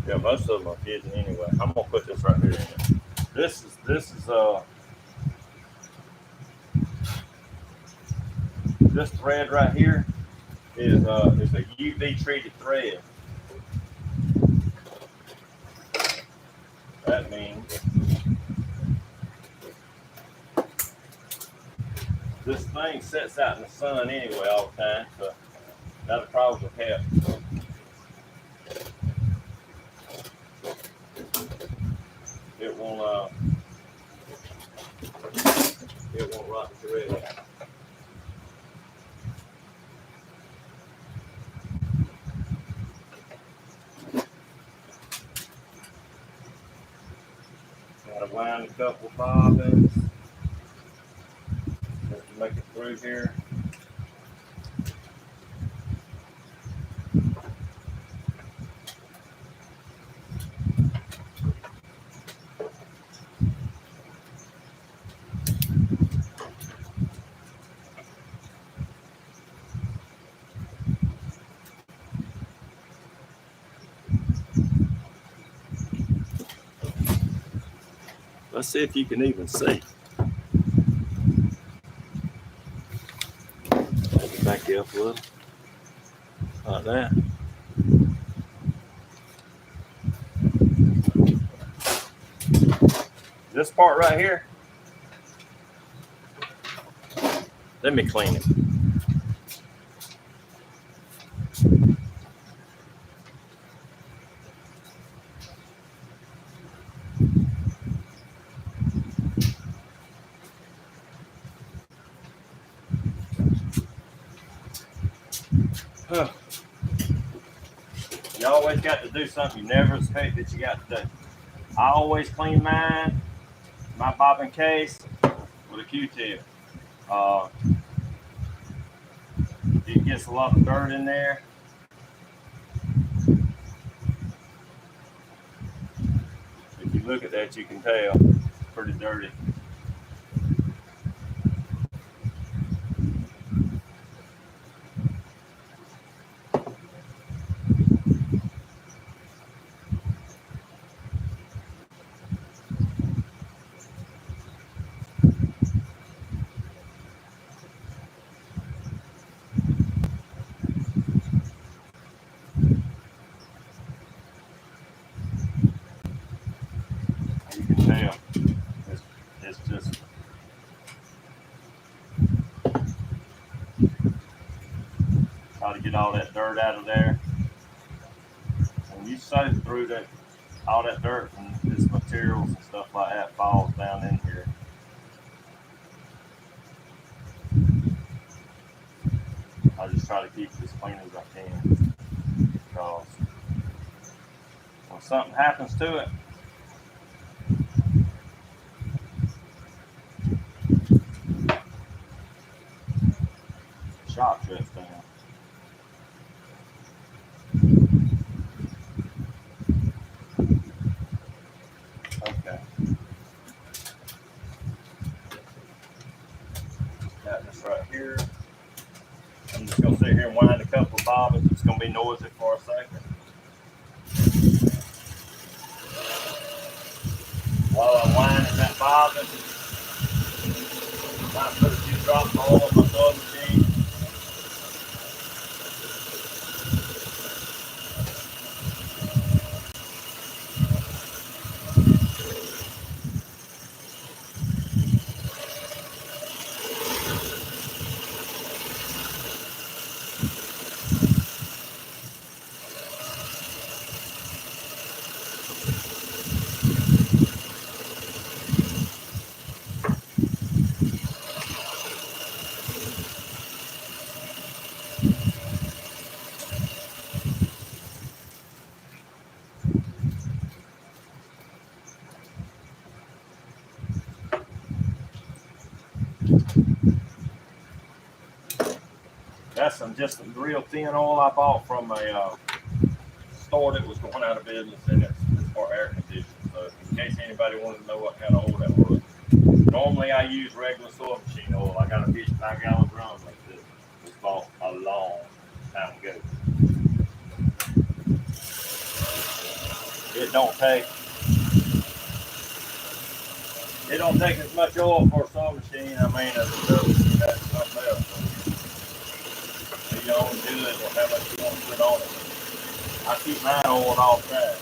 Yeah, most of them are hidden anyway. I'm gonna put this right here in there. This is this thread right here is a UV treated thread. That means this thing sits out in the sun anyway all the time, so that'll probably help. It won't rot the thread. Gotta wind a couple bobbins just to make it through here. Let's see if you can even see. Back you up a little. Like that. This part right here, let me clean it. Huh. You always got to do something you never expect that you got to do. I always clean my bobbin case with a Q-tip. It gets a lot of dirt in there. If you look at that, you can tell it's pretty dirty. You can tell it's just try to get all that dirt out of there. When you soak through that, all that dirt and this materials and stuff like that falls down in here. I just try to keep it as clean as I can because when something happens to it, shop shuts down. Okay. Got this right here. I'm just going to sit here and wind a couple of bobbins. It's going to be noisy for a second. While I'm winding that bobbin, I might put a few drops of oil on my sewing machine. That's just some real thin oil I bought from a store that was going out of business, and it's for air conditioning. So in case anybody wanted to know what kind of oil that was, normally I use regular sewing machine oil. I got a 55-gallon drum like this. It was bought a long time ago. It don't take as much oil for a sewing machine. I mean, as it does got something else. You know, do it or how much you want to put on it. I keep mine oiled all the time.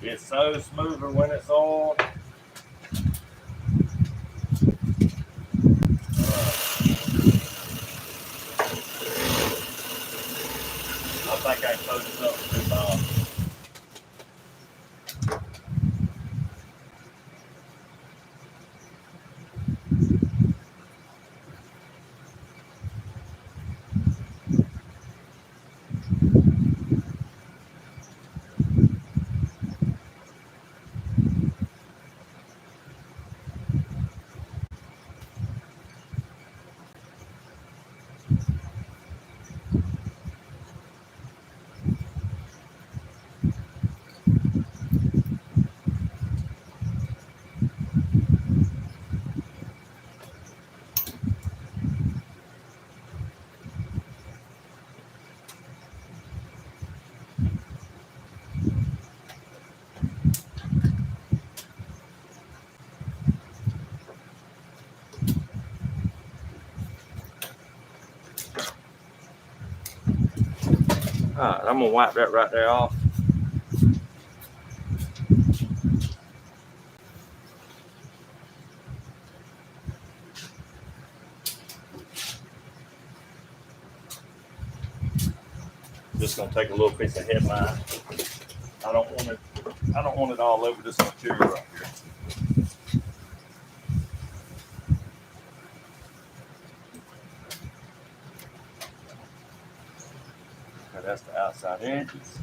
It's so smoother when it's oiled. I think I closed this up too long. Alright, I'm gonna wipe that right there off. Just gonna take a little piece of headline. I don't want it all over this material right here. Okay, that's the outside edges.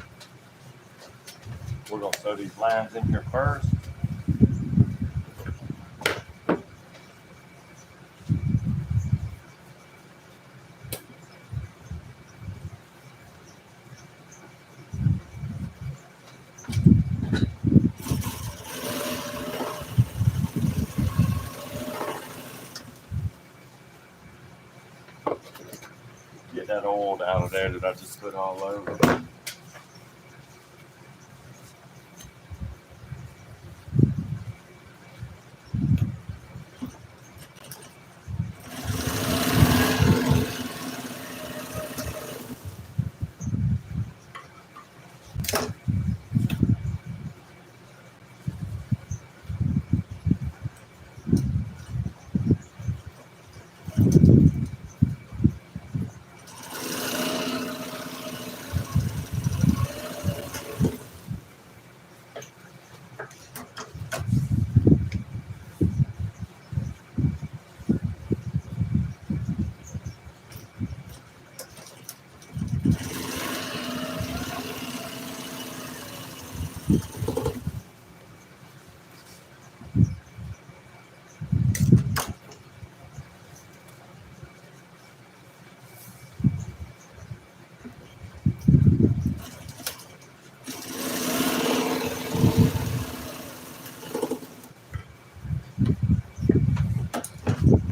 We're gonna sew these lines in here first. Get that oil out of there that I just put all over.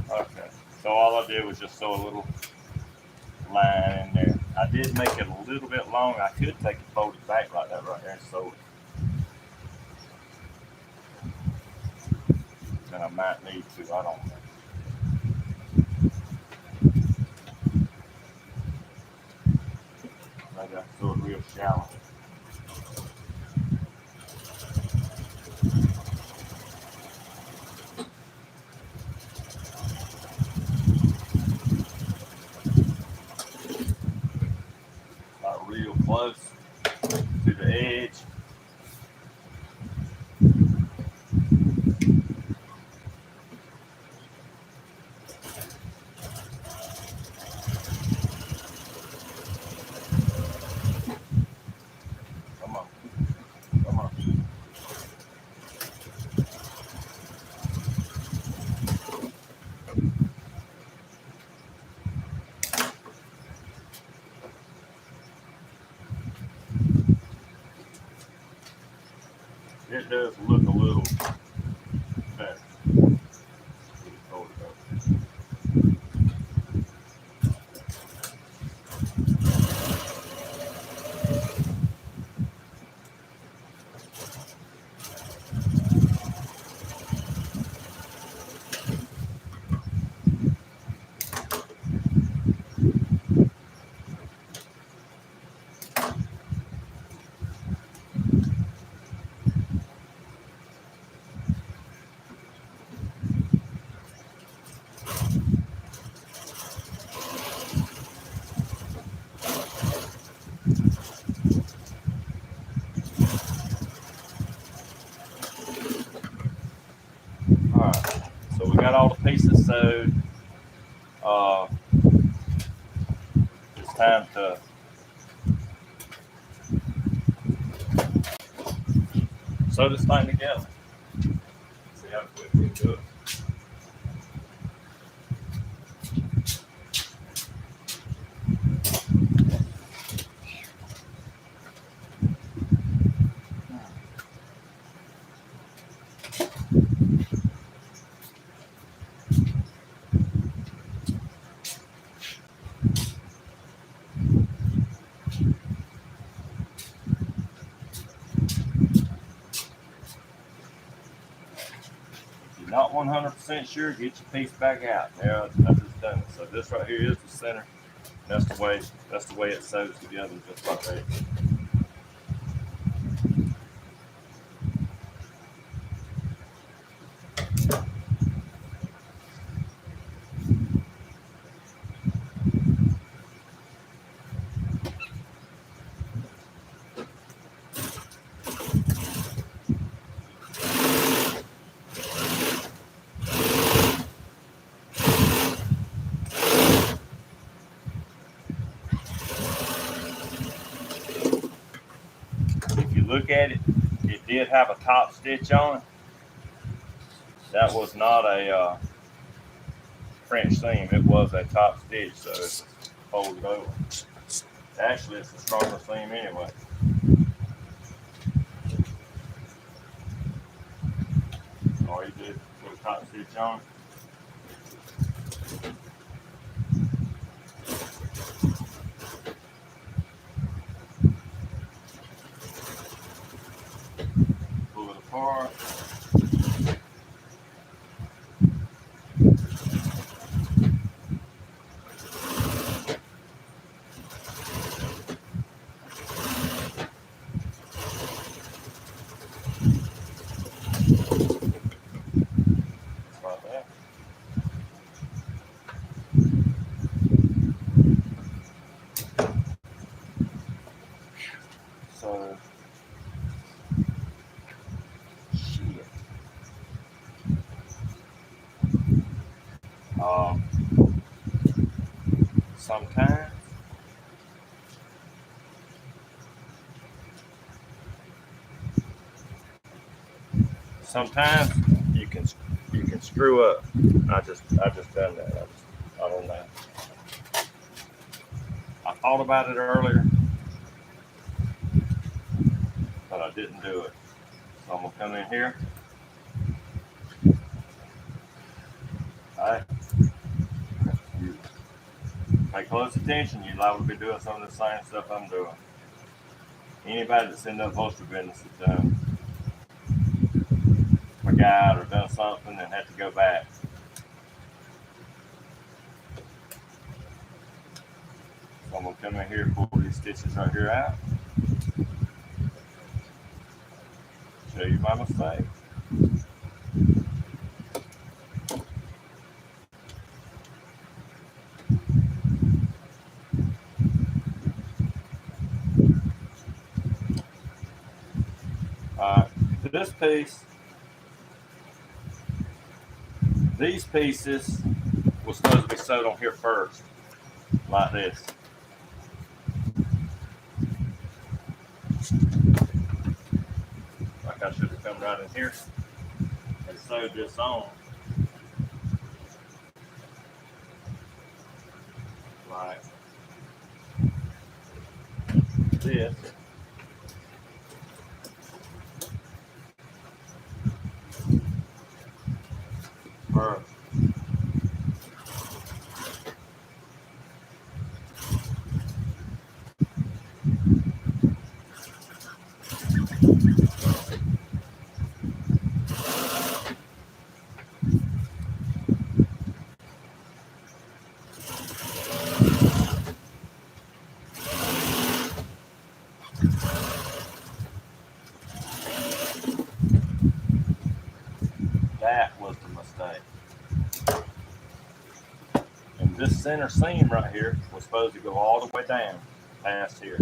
Okay, so all I did was just sew a little line in there. I did make it a little bit long. I could take it folded back like that right there and sew it. And I might need to, I don't know. Maybe I can sew it real shallow. Real close to the edge. Come on. Come on. It does look a little better. Alright, so we got all the pieces sewed. It's time to sew this thing together. See how quick we can do it. Not 100% sure, get your piece back out. There, I just done it. So this right here is the center That's the way it sews together, just like that. If you look at it, it did have a top stitch on it. That was not a French seam. It was a top stitch, so it's folded over. Actually, it's a stronger seam anyway. All you did was top stitch on it. Pull it apart. Like that. So, shit. Sometimes you can screw up. I just done that. I don't know. I thought about it earlier, but I didn't do it. So I'm gonna come in here. All right. You pay close attention. You're liable to be doing some of the same stuff I'm doing. Anybody that's in the upholstery business has done forgot or done something and had to go back. So I'm gonna come in here, pull these stitches right here out. Show you my mistake. Alright, this piece, these pieces were supposed to be sewed on here first, like this. Like I should have come right in here and sewed this on. Like this. First. That was the mistake. And this center seam right here was supposed to go all the way down past here.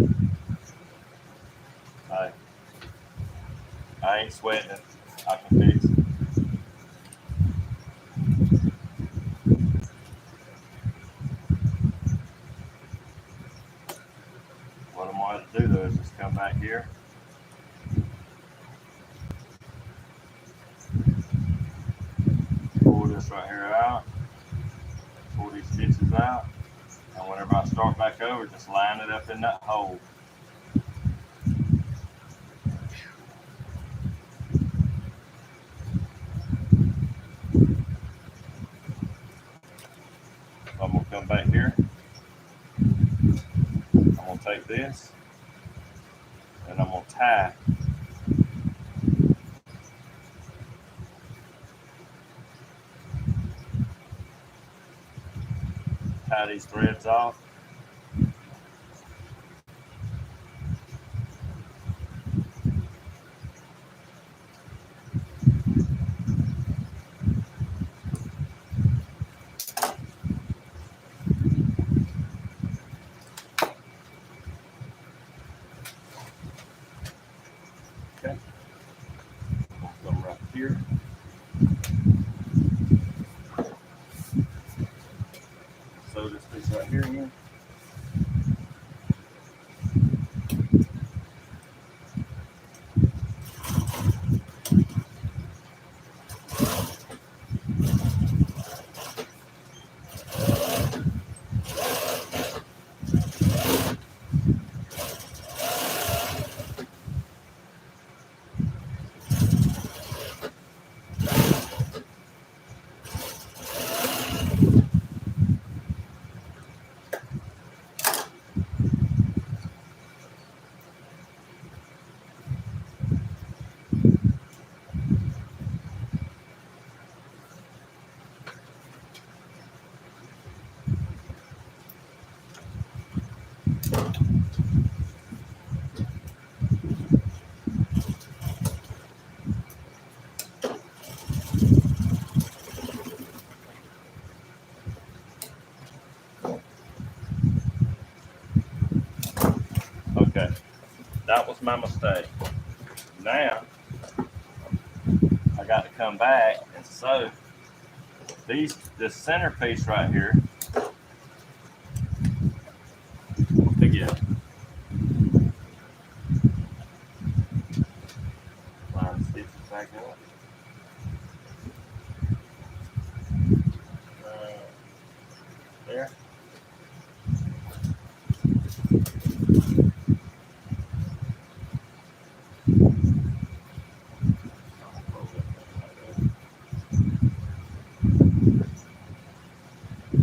I ain't sweating it. I can fix it. What I'm going to do though is just come back here. Pull this right here out. Pull these stitches out. And whenever I start back over, just line it up in that hole. I'm going to come back here. I'm going to take this and I'm going to tie. Tie these threads off. Okay. Come right here. Sew this piece right here again. Okay, that was my mistake. Now I got to come back and sew this centerpiece right here together. Line stitches back up. There.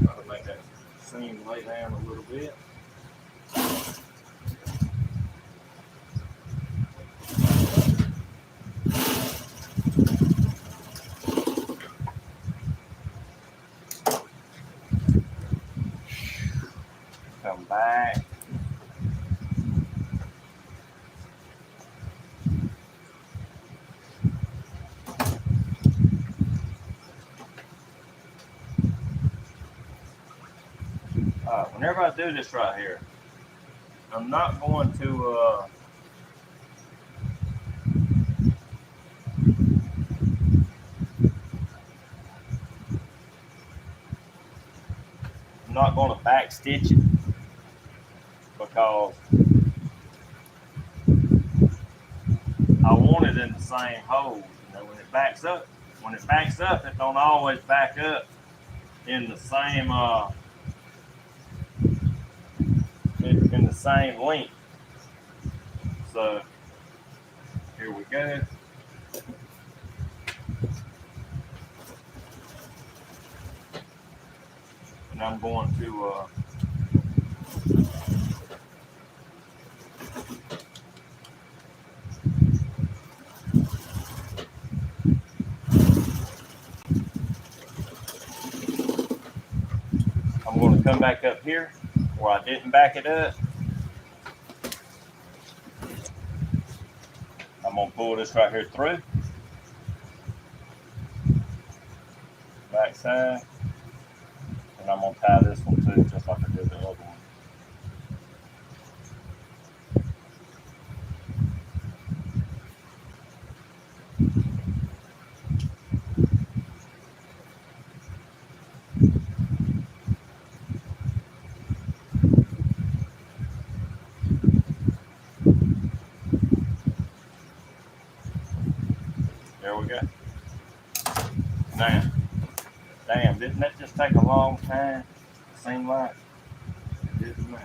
Try to make that seam lay down a little bit. Come back. Whenever I do this right here, I'm not going to back stitch it because I want it in the same hole. You know, when it backs up, it don't always back up in the same in the same length. So here we go. And I'm going to come back up here where I didn't back it up. I'm going to pull this right here through. Back side. And I'm going to tie this one too, just like I did the other one. There we go. Now, damn, didn't that just take a long time? It seemed like it did to me.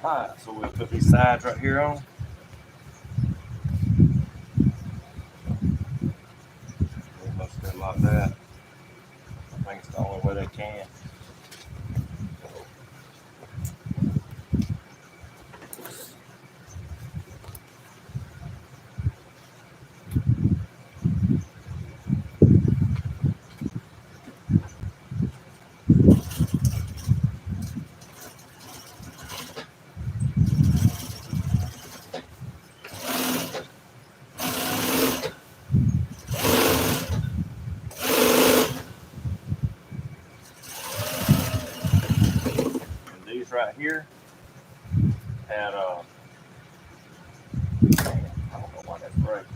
Alright, so we'll put these sides right here on. They must do it like that. I think it's the only way they can. right here. Had I don't know why that's breaking.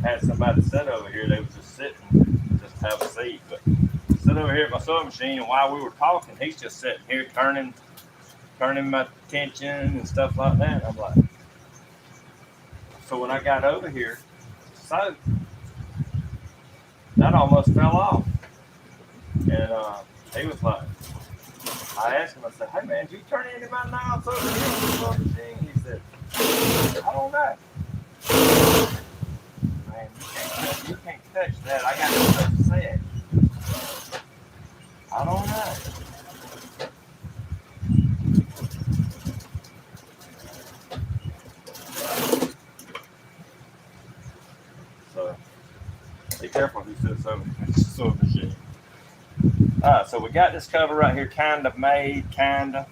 Had somebody sit over here. They was just sitting, just have a seat, but sit over here at my sewing machine. And while we were talking, he's just sitting here turning my attention and stuff like that. I'm like, so when I got over here, so that almost fell off. And he was like, I asked him, I said, hey man, did you turn any of my knobs over here on the sewing machine? He said, I don't know. Man, you can't touch that. I got no such set. I don't know. So be careful who sits over the sewing machine. Alright, so we got this cover right here kind of made, kinda.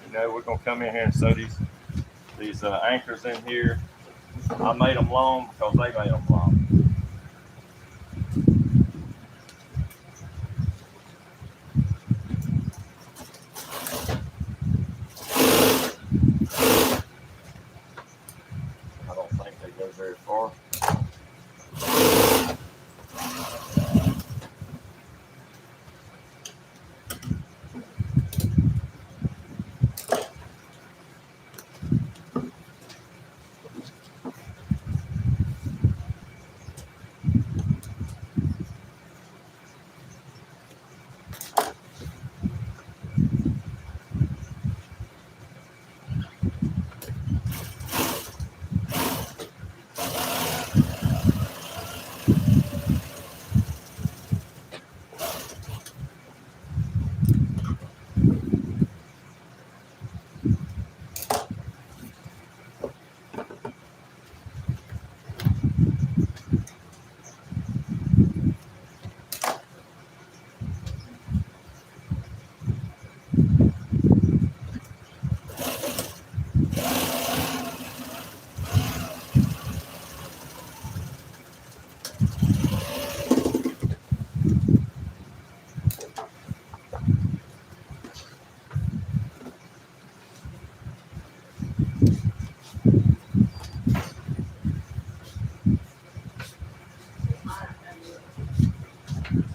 You know, we're gonna come in here and sew these anchors in here. I made them long because they made them long. I don't think they go very far.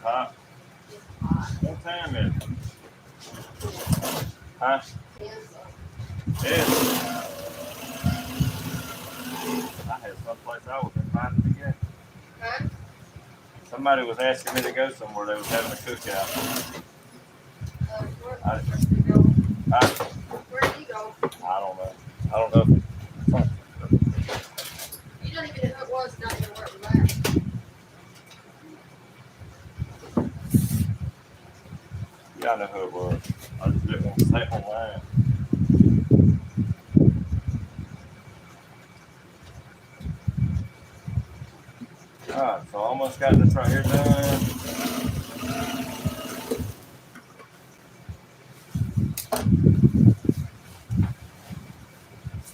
Huh? What time is it? Huh? Yes. I had someplace I was invited to go. Huh? Somebody was asking me to go somewhere. They was having a cookout. Where do you go? Where do you go? I don't know. I don't know. You don't even know who it was, not even where it was at. Yeah, I know who it was. I just didn't want to say online. Alright, so I almost got this right here done.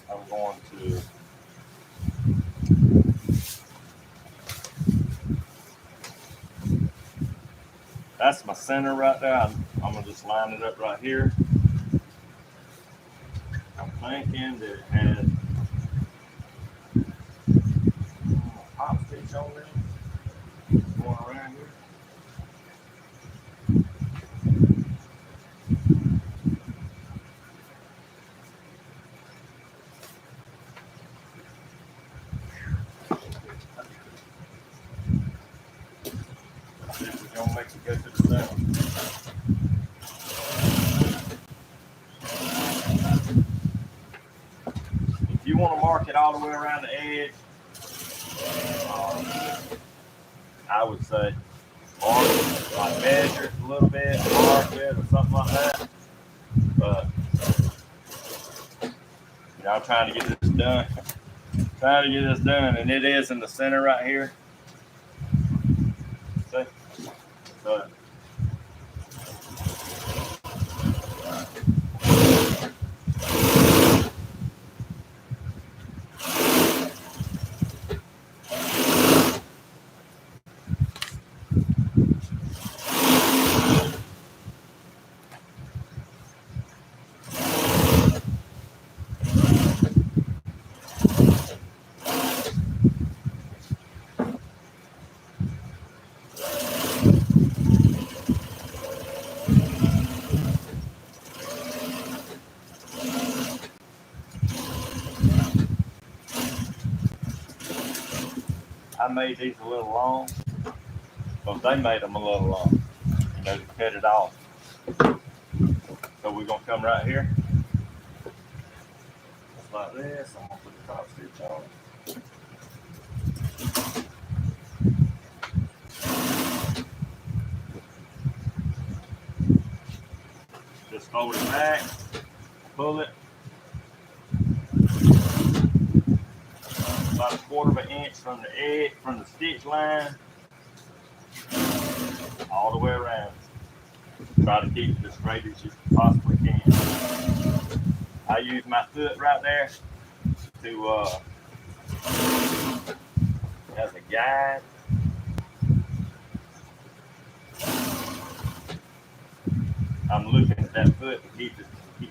I'm going to that's my center right there. I'm gonna just line it up right here. I'm thinking that it had pop stitch on there going around here. See if we're gonna make it go to the center. If you want to mark it all the way around the edge, I would say mark it, like measure it a little bit, mark it or something like that. But you know, I'm trying to get this done. And it is in the center right here. So I made these a little long, but they made them a little long. You know, to cut it off. So we're gonna come right here, just like this. I'm gonna put the top stitch on. Just fold it back, pull it about 1/4 of an inch from the edge, from the stitch line, all the way around. Try to keep it as straight as you possibly can. I use my foot right there to as a guide. I'm looking at that foot to keep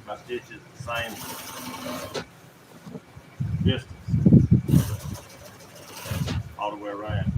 my stitches the same distance all the way around.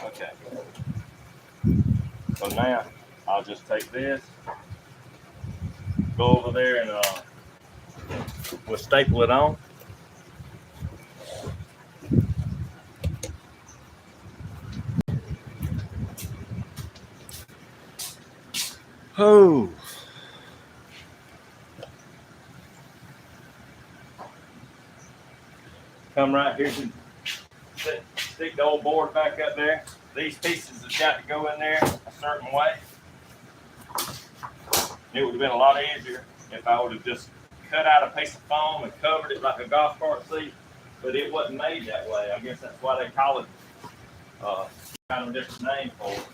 Okay. So now I'll just take this, go over there, and we'll staple it on. Oh. Come right here, stick the old board back up there. These pieces have got to go in there a certain way. It would have been a lot easier if I would have just cut out a piece of foam and covered it like a golf cart seat, but it wasn't made that way. I guess that's why they call it kind of a different name for it.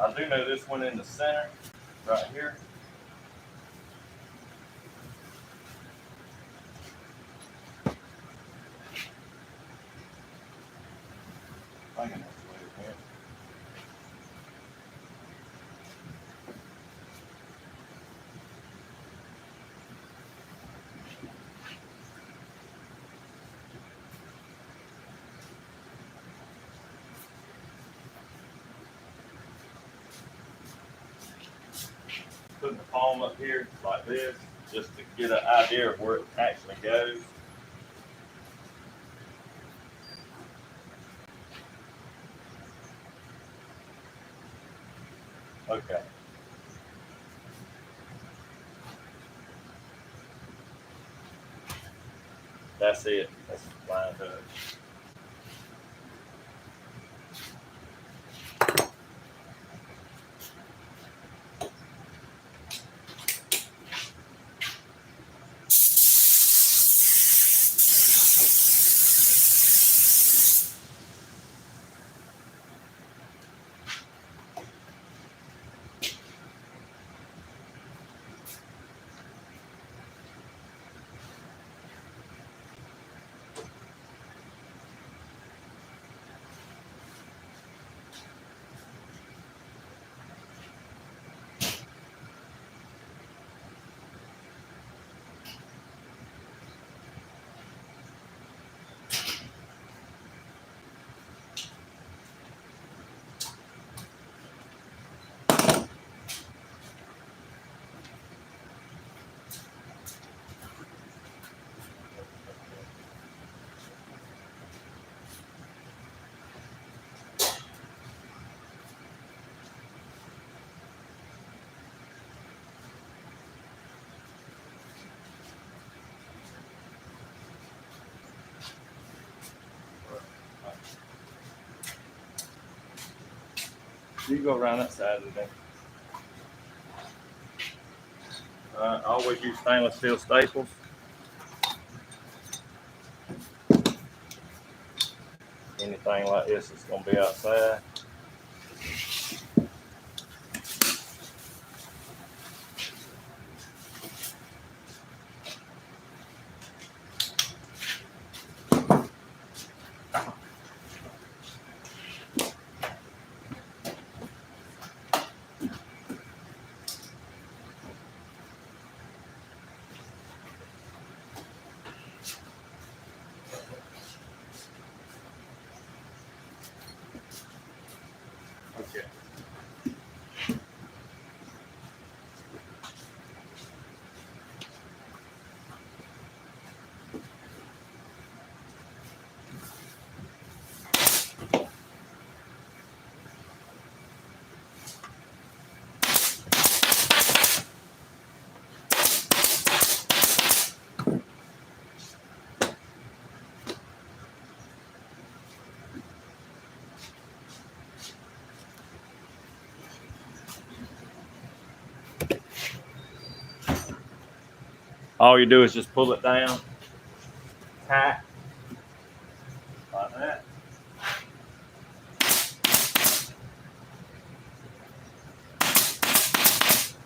I do know this one in the center, right here. I can have to wait a minute. Putting the palm up here like this, just to get an idea of where it actually goes. Okay. That's it. That's lined up. You go around that side of the thing. Always use stainless steel staples. Anything like this is going to be outside. Okay. All you do is just pull it down, tight, like that.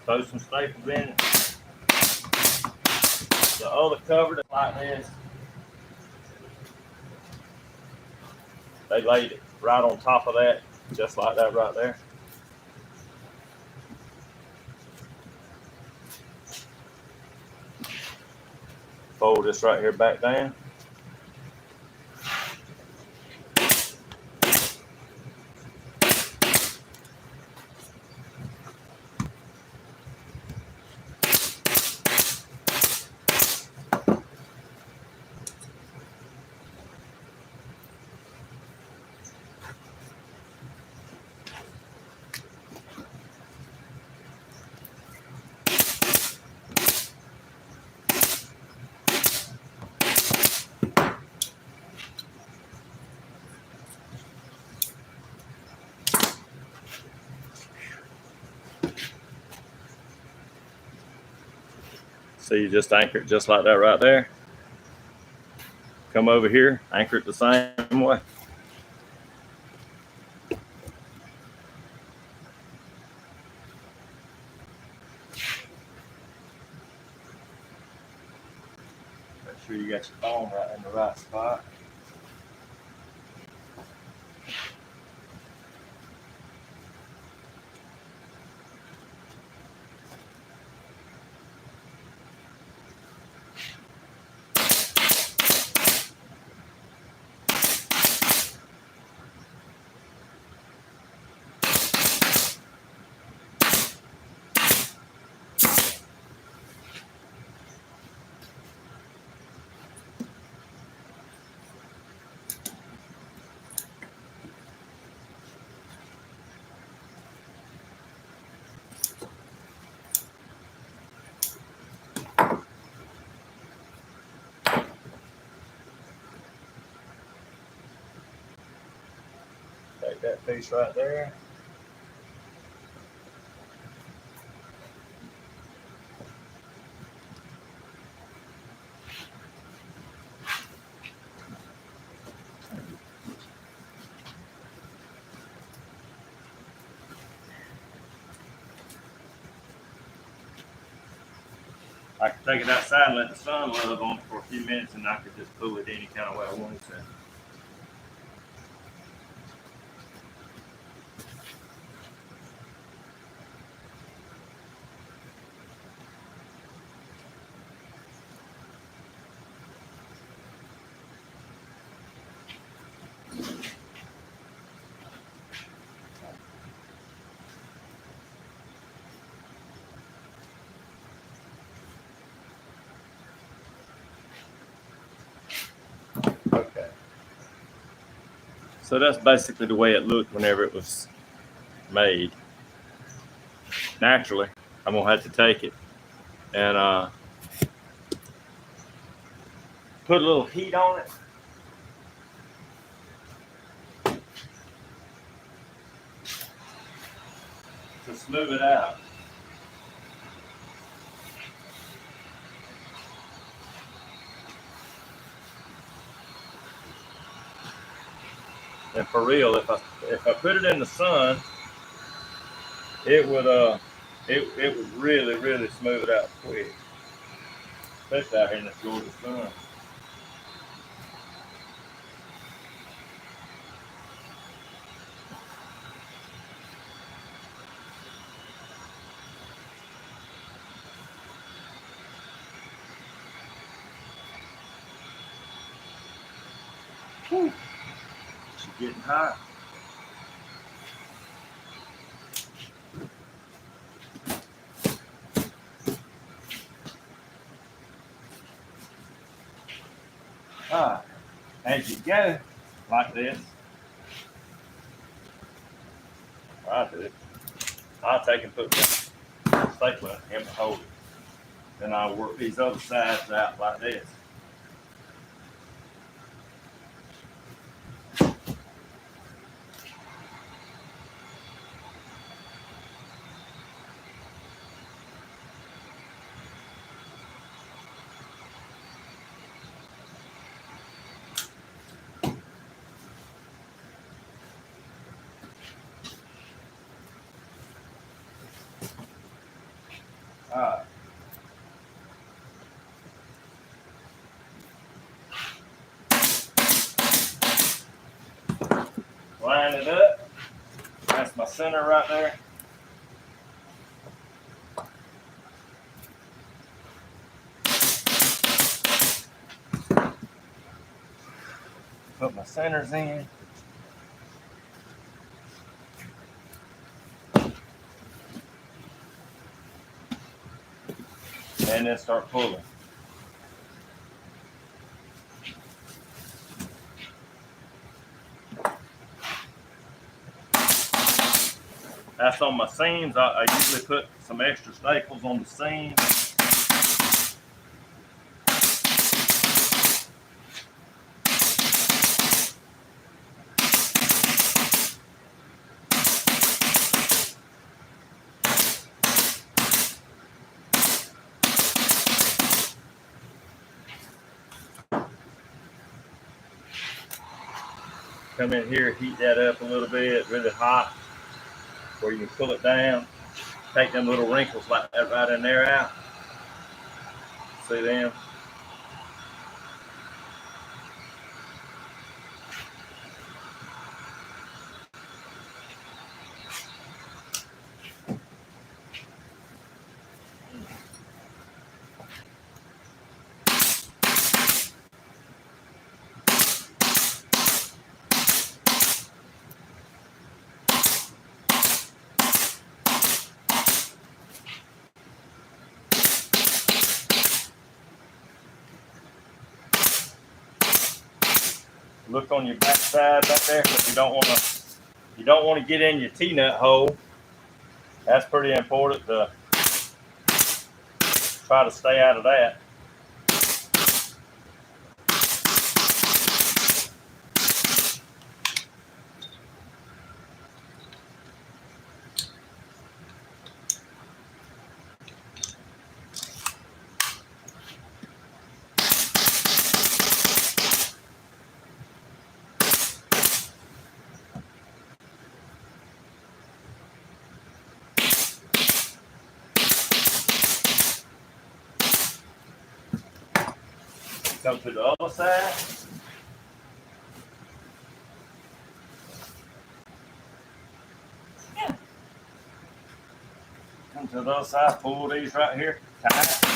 Throw some staples in it. The other covered it like this. They laid it right on top of that, just like that right there. Fold this right here back down. So you just anchor it just like that right there. Come over here, anchor it the same way. Make sure you got your thumb right in the right spot. Take that piece right there. I could take it outside and let the sun rub on it for a few minutes, and I could just pull it any kind of way I wanted to. Okay. So that's basically the way it looked whenever it was made. Naturally, I'm gonna have to take it and put a little heat on it. to smooth it out. And for real, if I put it in the sun, it would it would really smooth it out quick. Especially out here in this gorgeous sun. Whew. She's getting hot. As you go, like this, I do. I'll take and put my stapler in and hold it. Then I'll work these other sides out like this. All right. Line it up. That's my center right there. Put my centers in. And then start pulling. That's on my seams. I usually put some extra staples on the seam. Come in here, heat that up a little bit, really hot, where you can pull it down. Take them little wrinkles like that right in there out. See them? Look on your back side back there, because you don't want to get in your T-nut hole. That's pretty important to try to stay out of that. Come to the other side. Come to the other side, pull these right here, tight.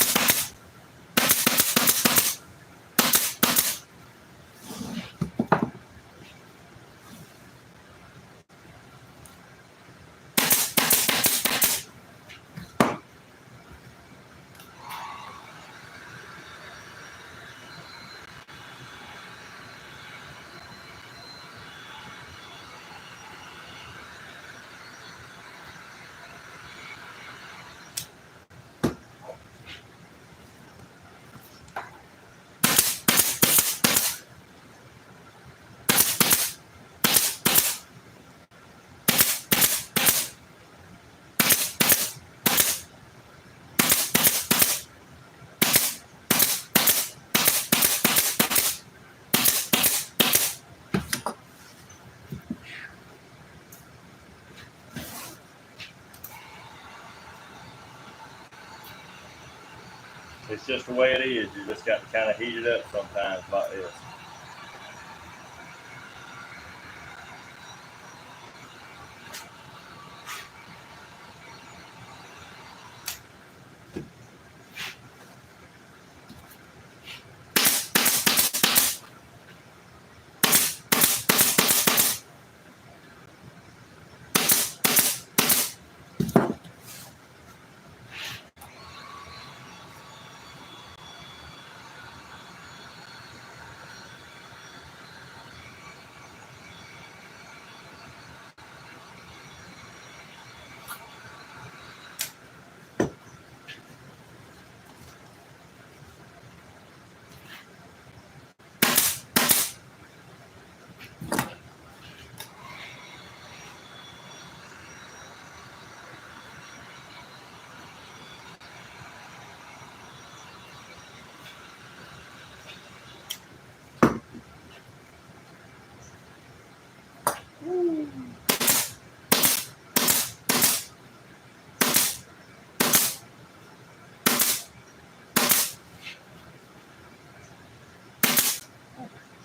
It's just the way it is. You just got to kind of heat it up sometimes like this.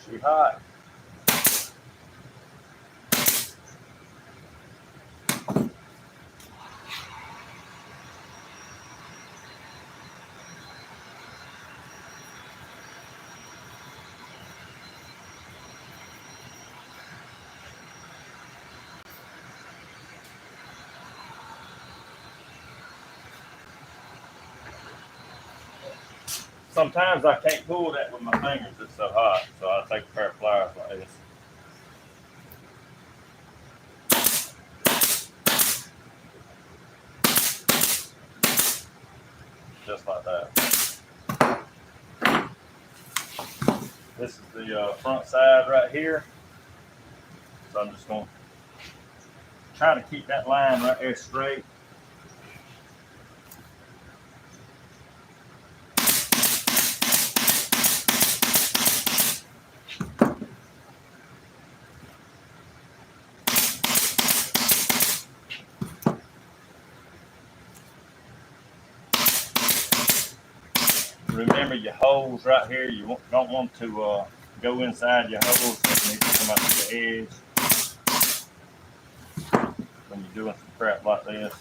She hot. Sometimes I can't pull that with my fingers. It's so hot. So I take a pair of pliers like this. Just like that. This is the front side right here. So I'm just going to try to keep that line right there straight. Remember your holes right here. You don't want to go inside your holes. They need to come out to the edge when you're doing some crap like this.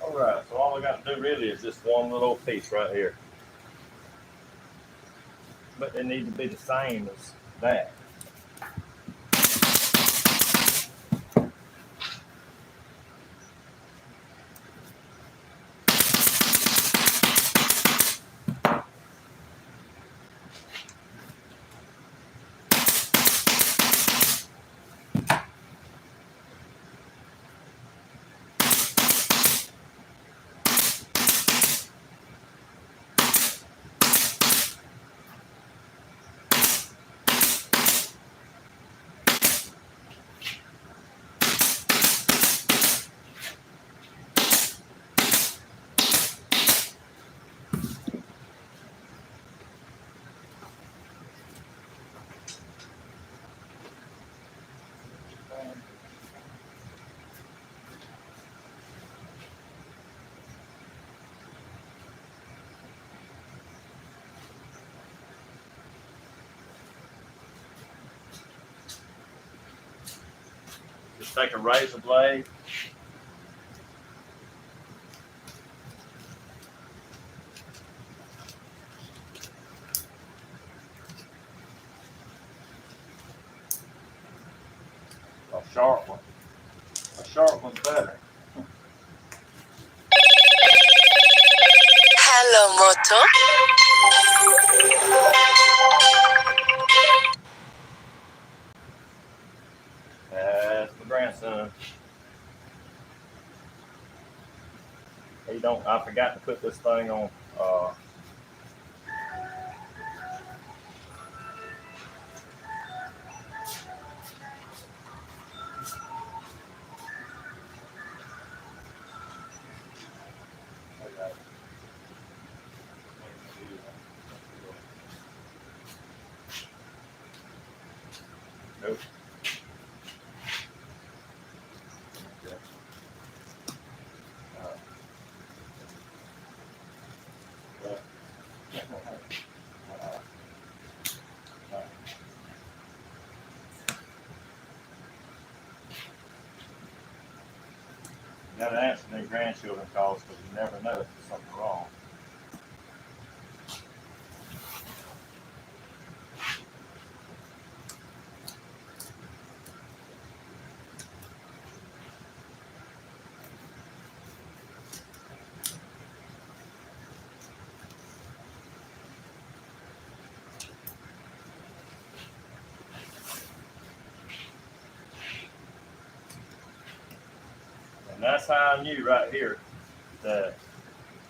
Alright, so all we got to do really is just one little piece right here. But they need to be the same as that. take a razor blade. A sharp one. A sharp one's better. Hello, Moto. That's my grandson. He don't. I forgot to put this thing on. Nope. You gotta answer them grandchildren calls because you never know if there's something wrong. And that's how I knew right here that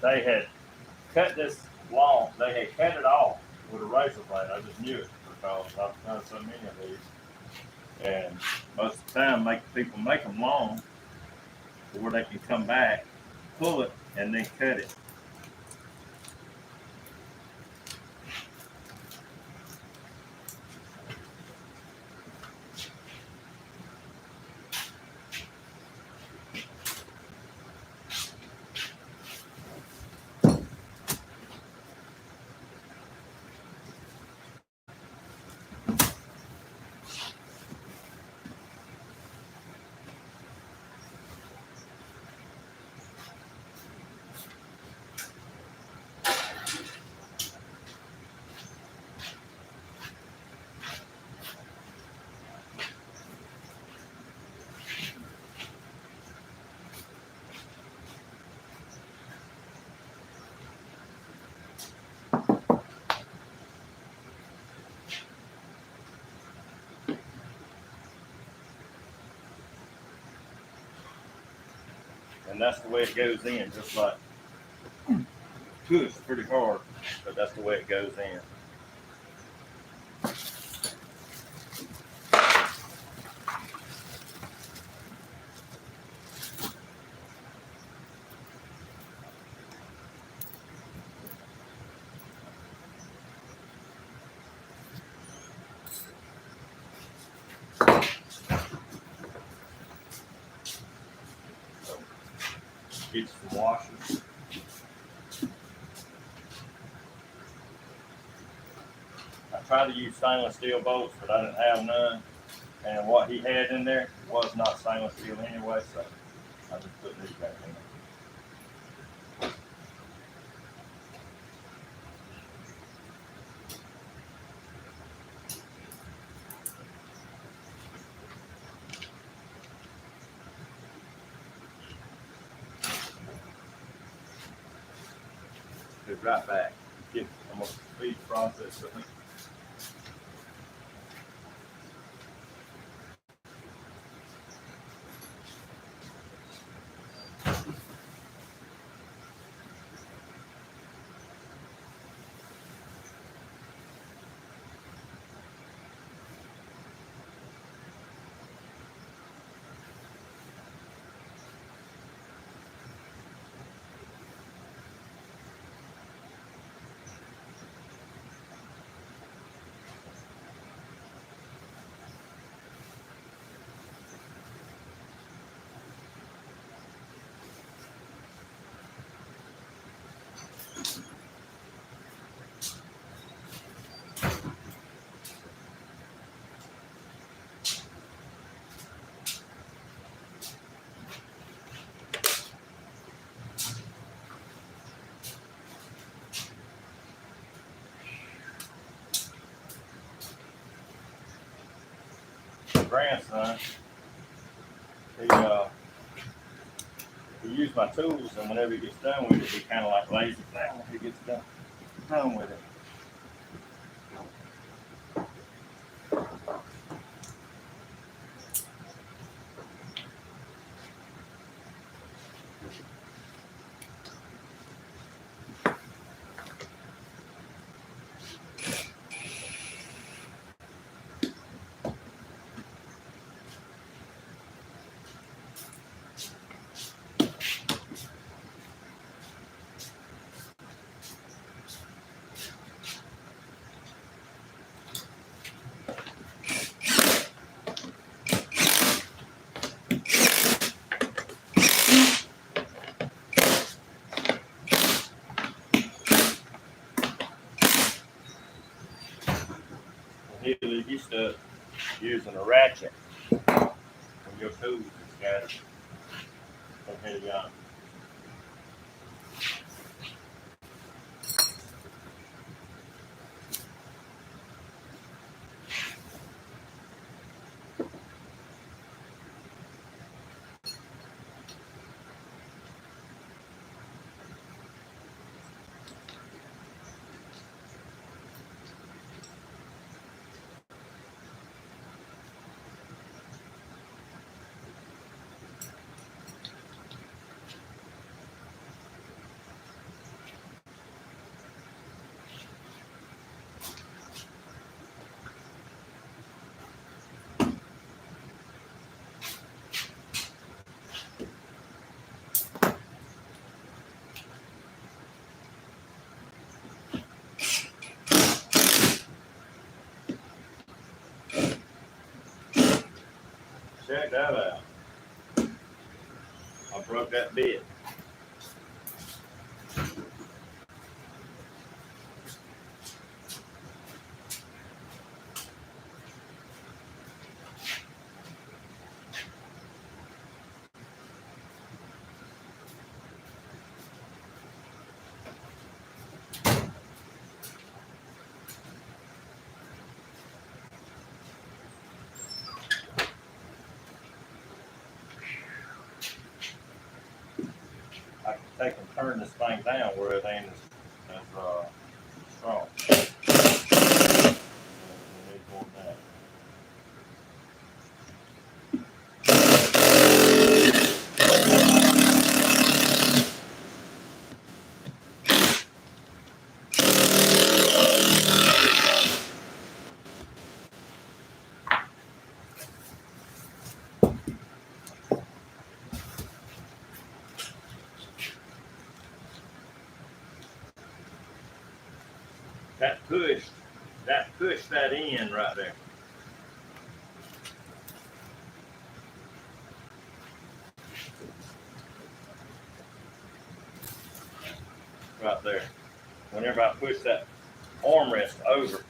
they had cut this lawn. They had cut it off with a razor blade. I just knew it because I've done so many of these. And most of the time, people make them long where they can come back, pull it, and then cut it. And that's the way it goes in, just like push pretty hard, but that's the way it goes in. Get some washers. I tried to use stainless steel bolts, but I didn't have none. And what he had in there was not stainless steel anyway, so I just put these back in there. Be right back. I'm gonna speed process with me. grandson. He used my tools, and whenever he gets done with it, he kind of like lays it down when he gets done with it. He'll used to using a ratchet when your tools is scattered from here to yonder. Check that out. I broke that bit. I can take and turn this thing down where it ain't as strong. We need more than that. That pushed that in right there. Right there. Whenever I push that armrest over,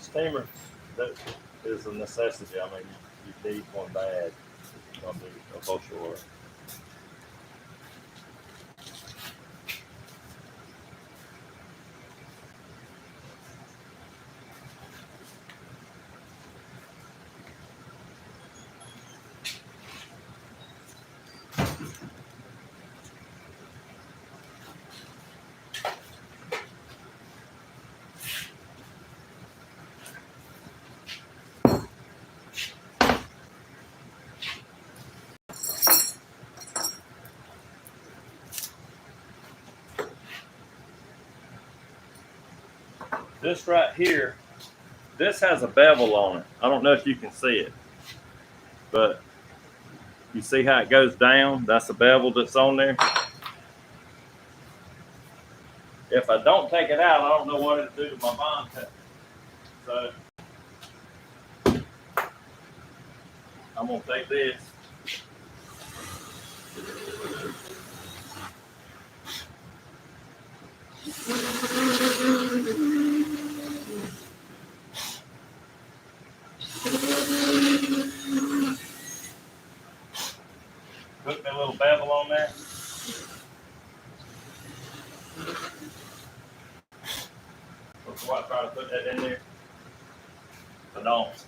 steamer, that is a necessity. I mean, you need one bad. It's gonna be a culture war. This right here, this has a bevel on it. I don't know if you can see it, but You see how it goes down? That's the bevel that's on there. If I don't take it out, I don't know what it'll do to my bond pad. So I'm gonna take this. Put me a little bevel on there. Before I try to put that in there. If I don't,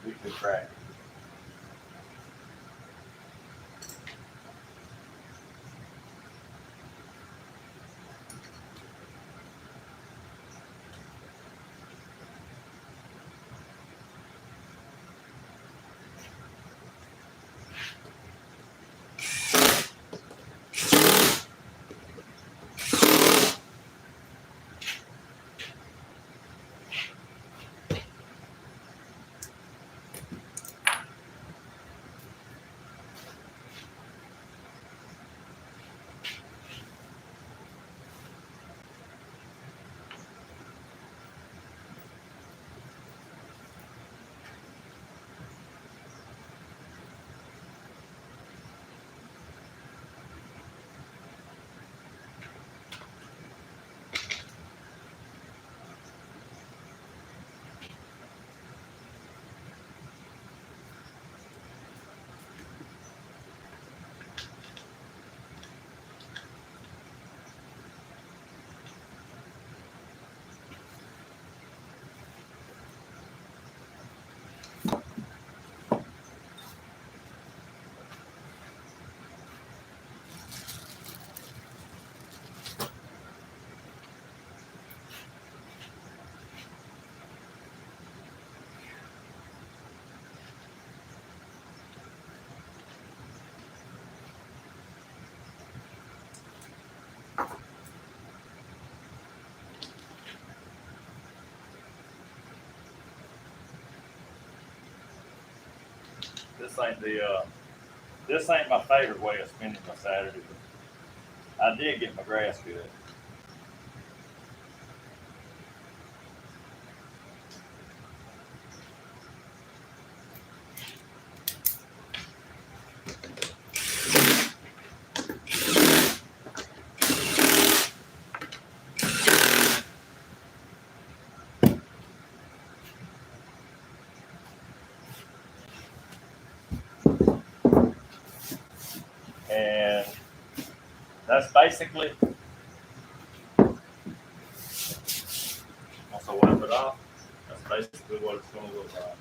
we could crack. This ain't my favorite way of spending my Saturday, but I did get my grass cut. And that's basically, once I wipe it off, that's basically what it's going to look like.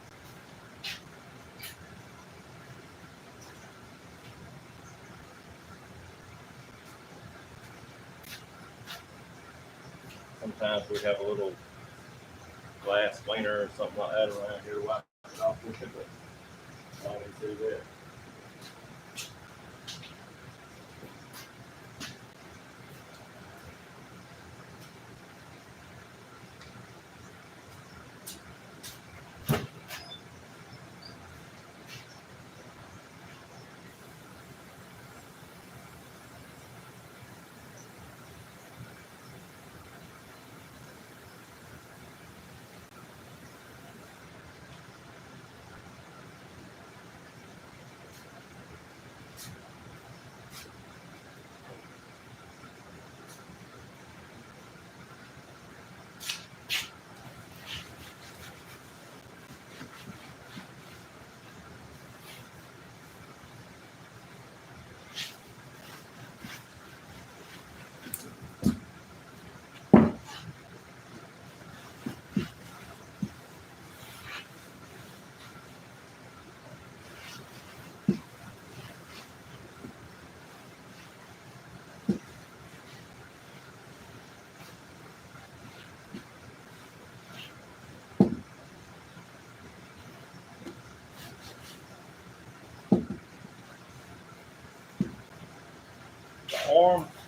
Sometimes we have a little glass cleaner or something like that around here to wipe it off with it, but I don't even do that.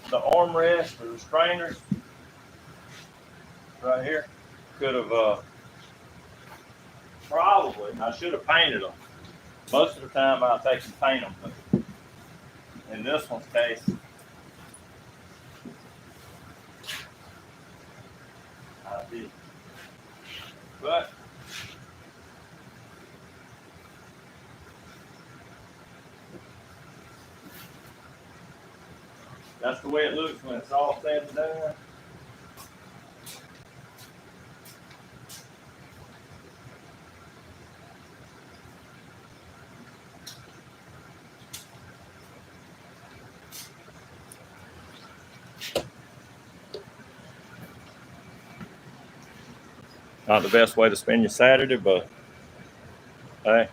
The armrest, the restrainers right here could have probably, I should have painted them, Most of the time I'll take and paint them, but in this one's case, I did. But that's the way it looks when it's all said and done. Not the best way to spend your Saturday, but hey.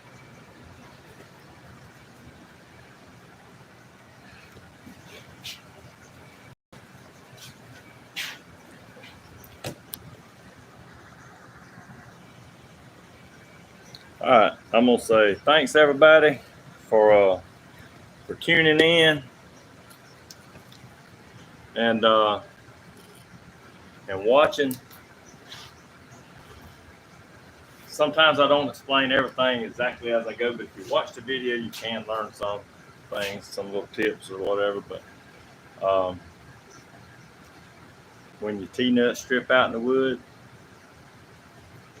All right, I'm gonna say thanks everybody for tuning in and watching. Sometimes I don't explain everything exactly as I go, but if you watch the video, you can learn some things, some little tips or whatever. But when your T-nuts strip out in the wood,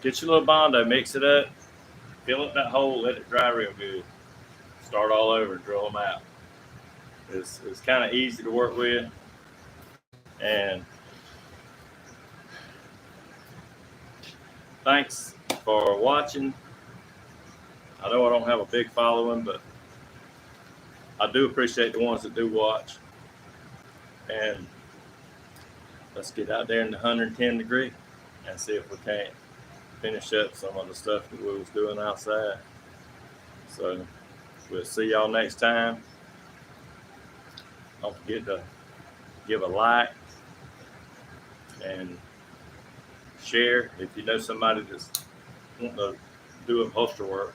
get your little Bondo, mix it up, fill up that hole, let it dry real good. Start all over, drill them out. It's kind of easy to work with, and thanks for watching. I know I don't have a big following, but I do appreciate the ones that do watch. And let's get out there in the 110 degree and see if we can't finish up some of the stuff that we was doing outside. So we'll see y'all next time. Don't forget to give a like and share if you know somebody that's wanting to do upholstery work.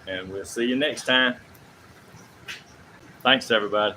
And we'll see you next time. Thanks, everybody.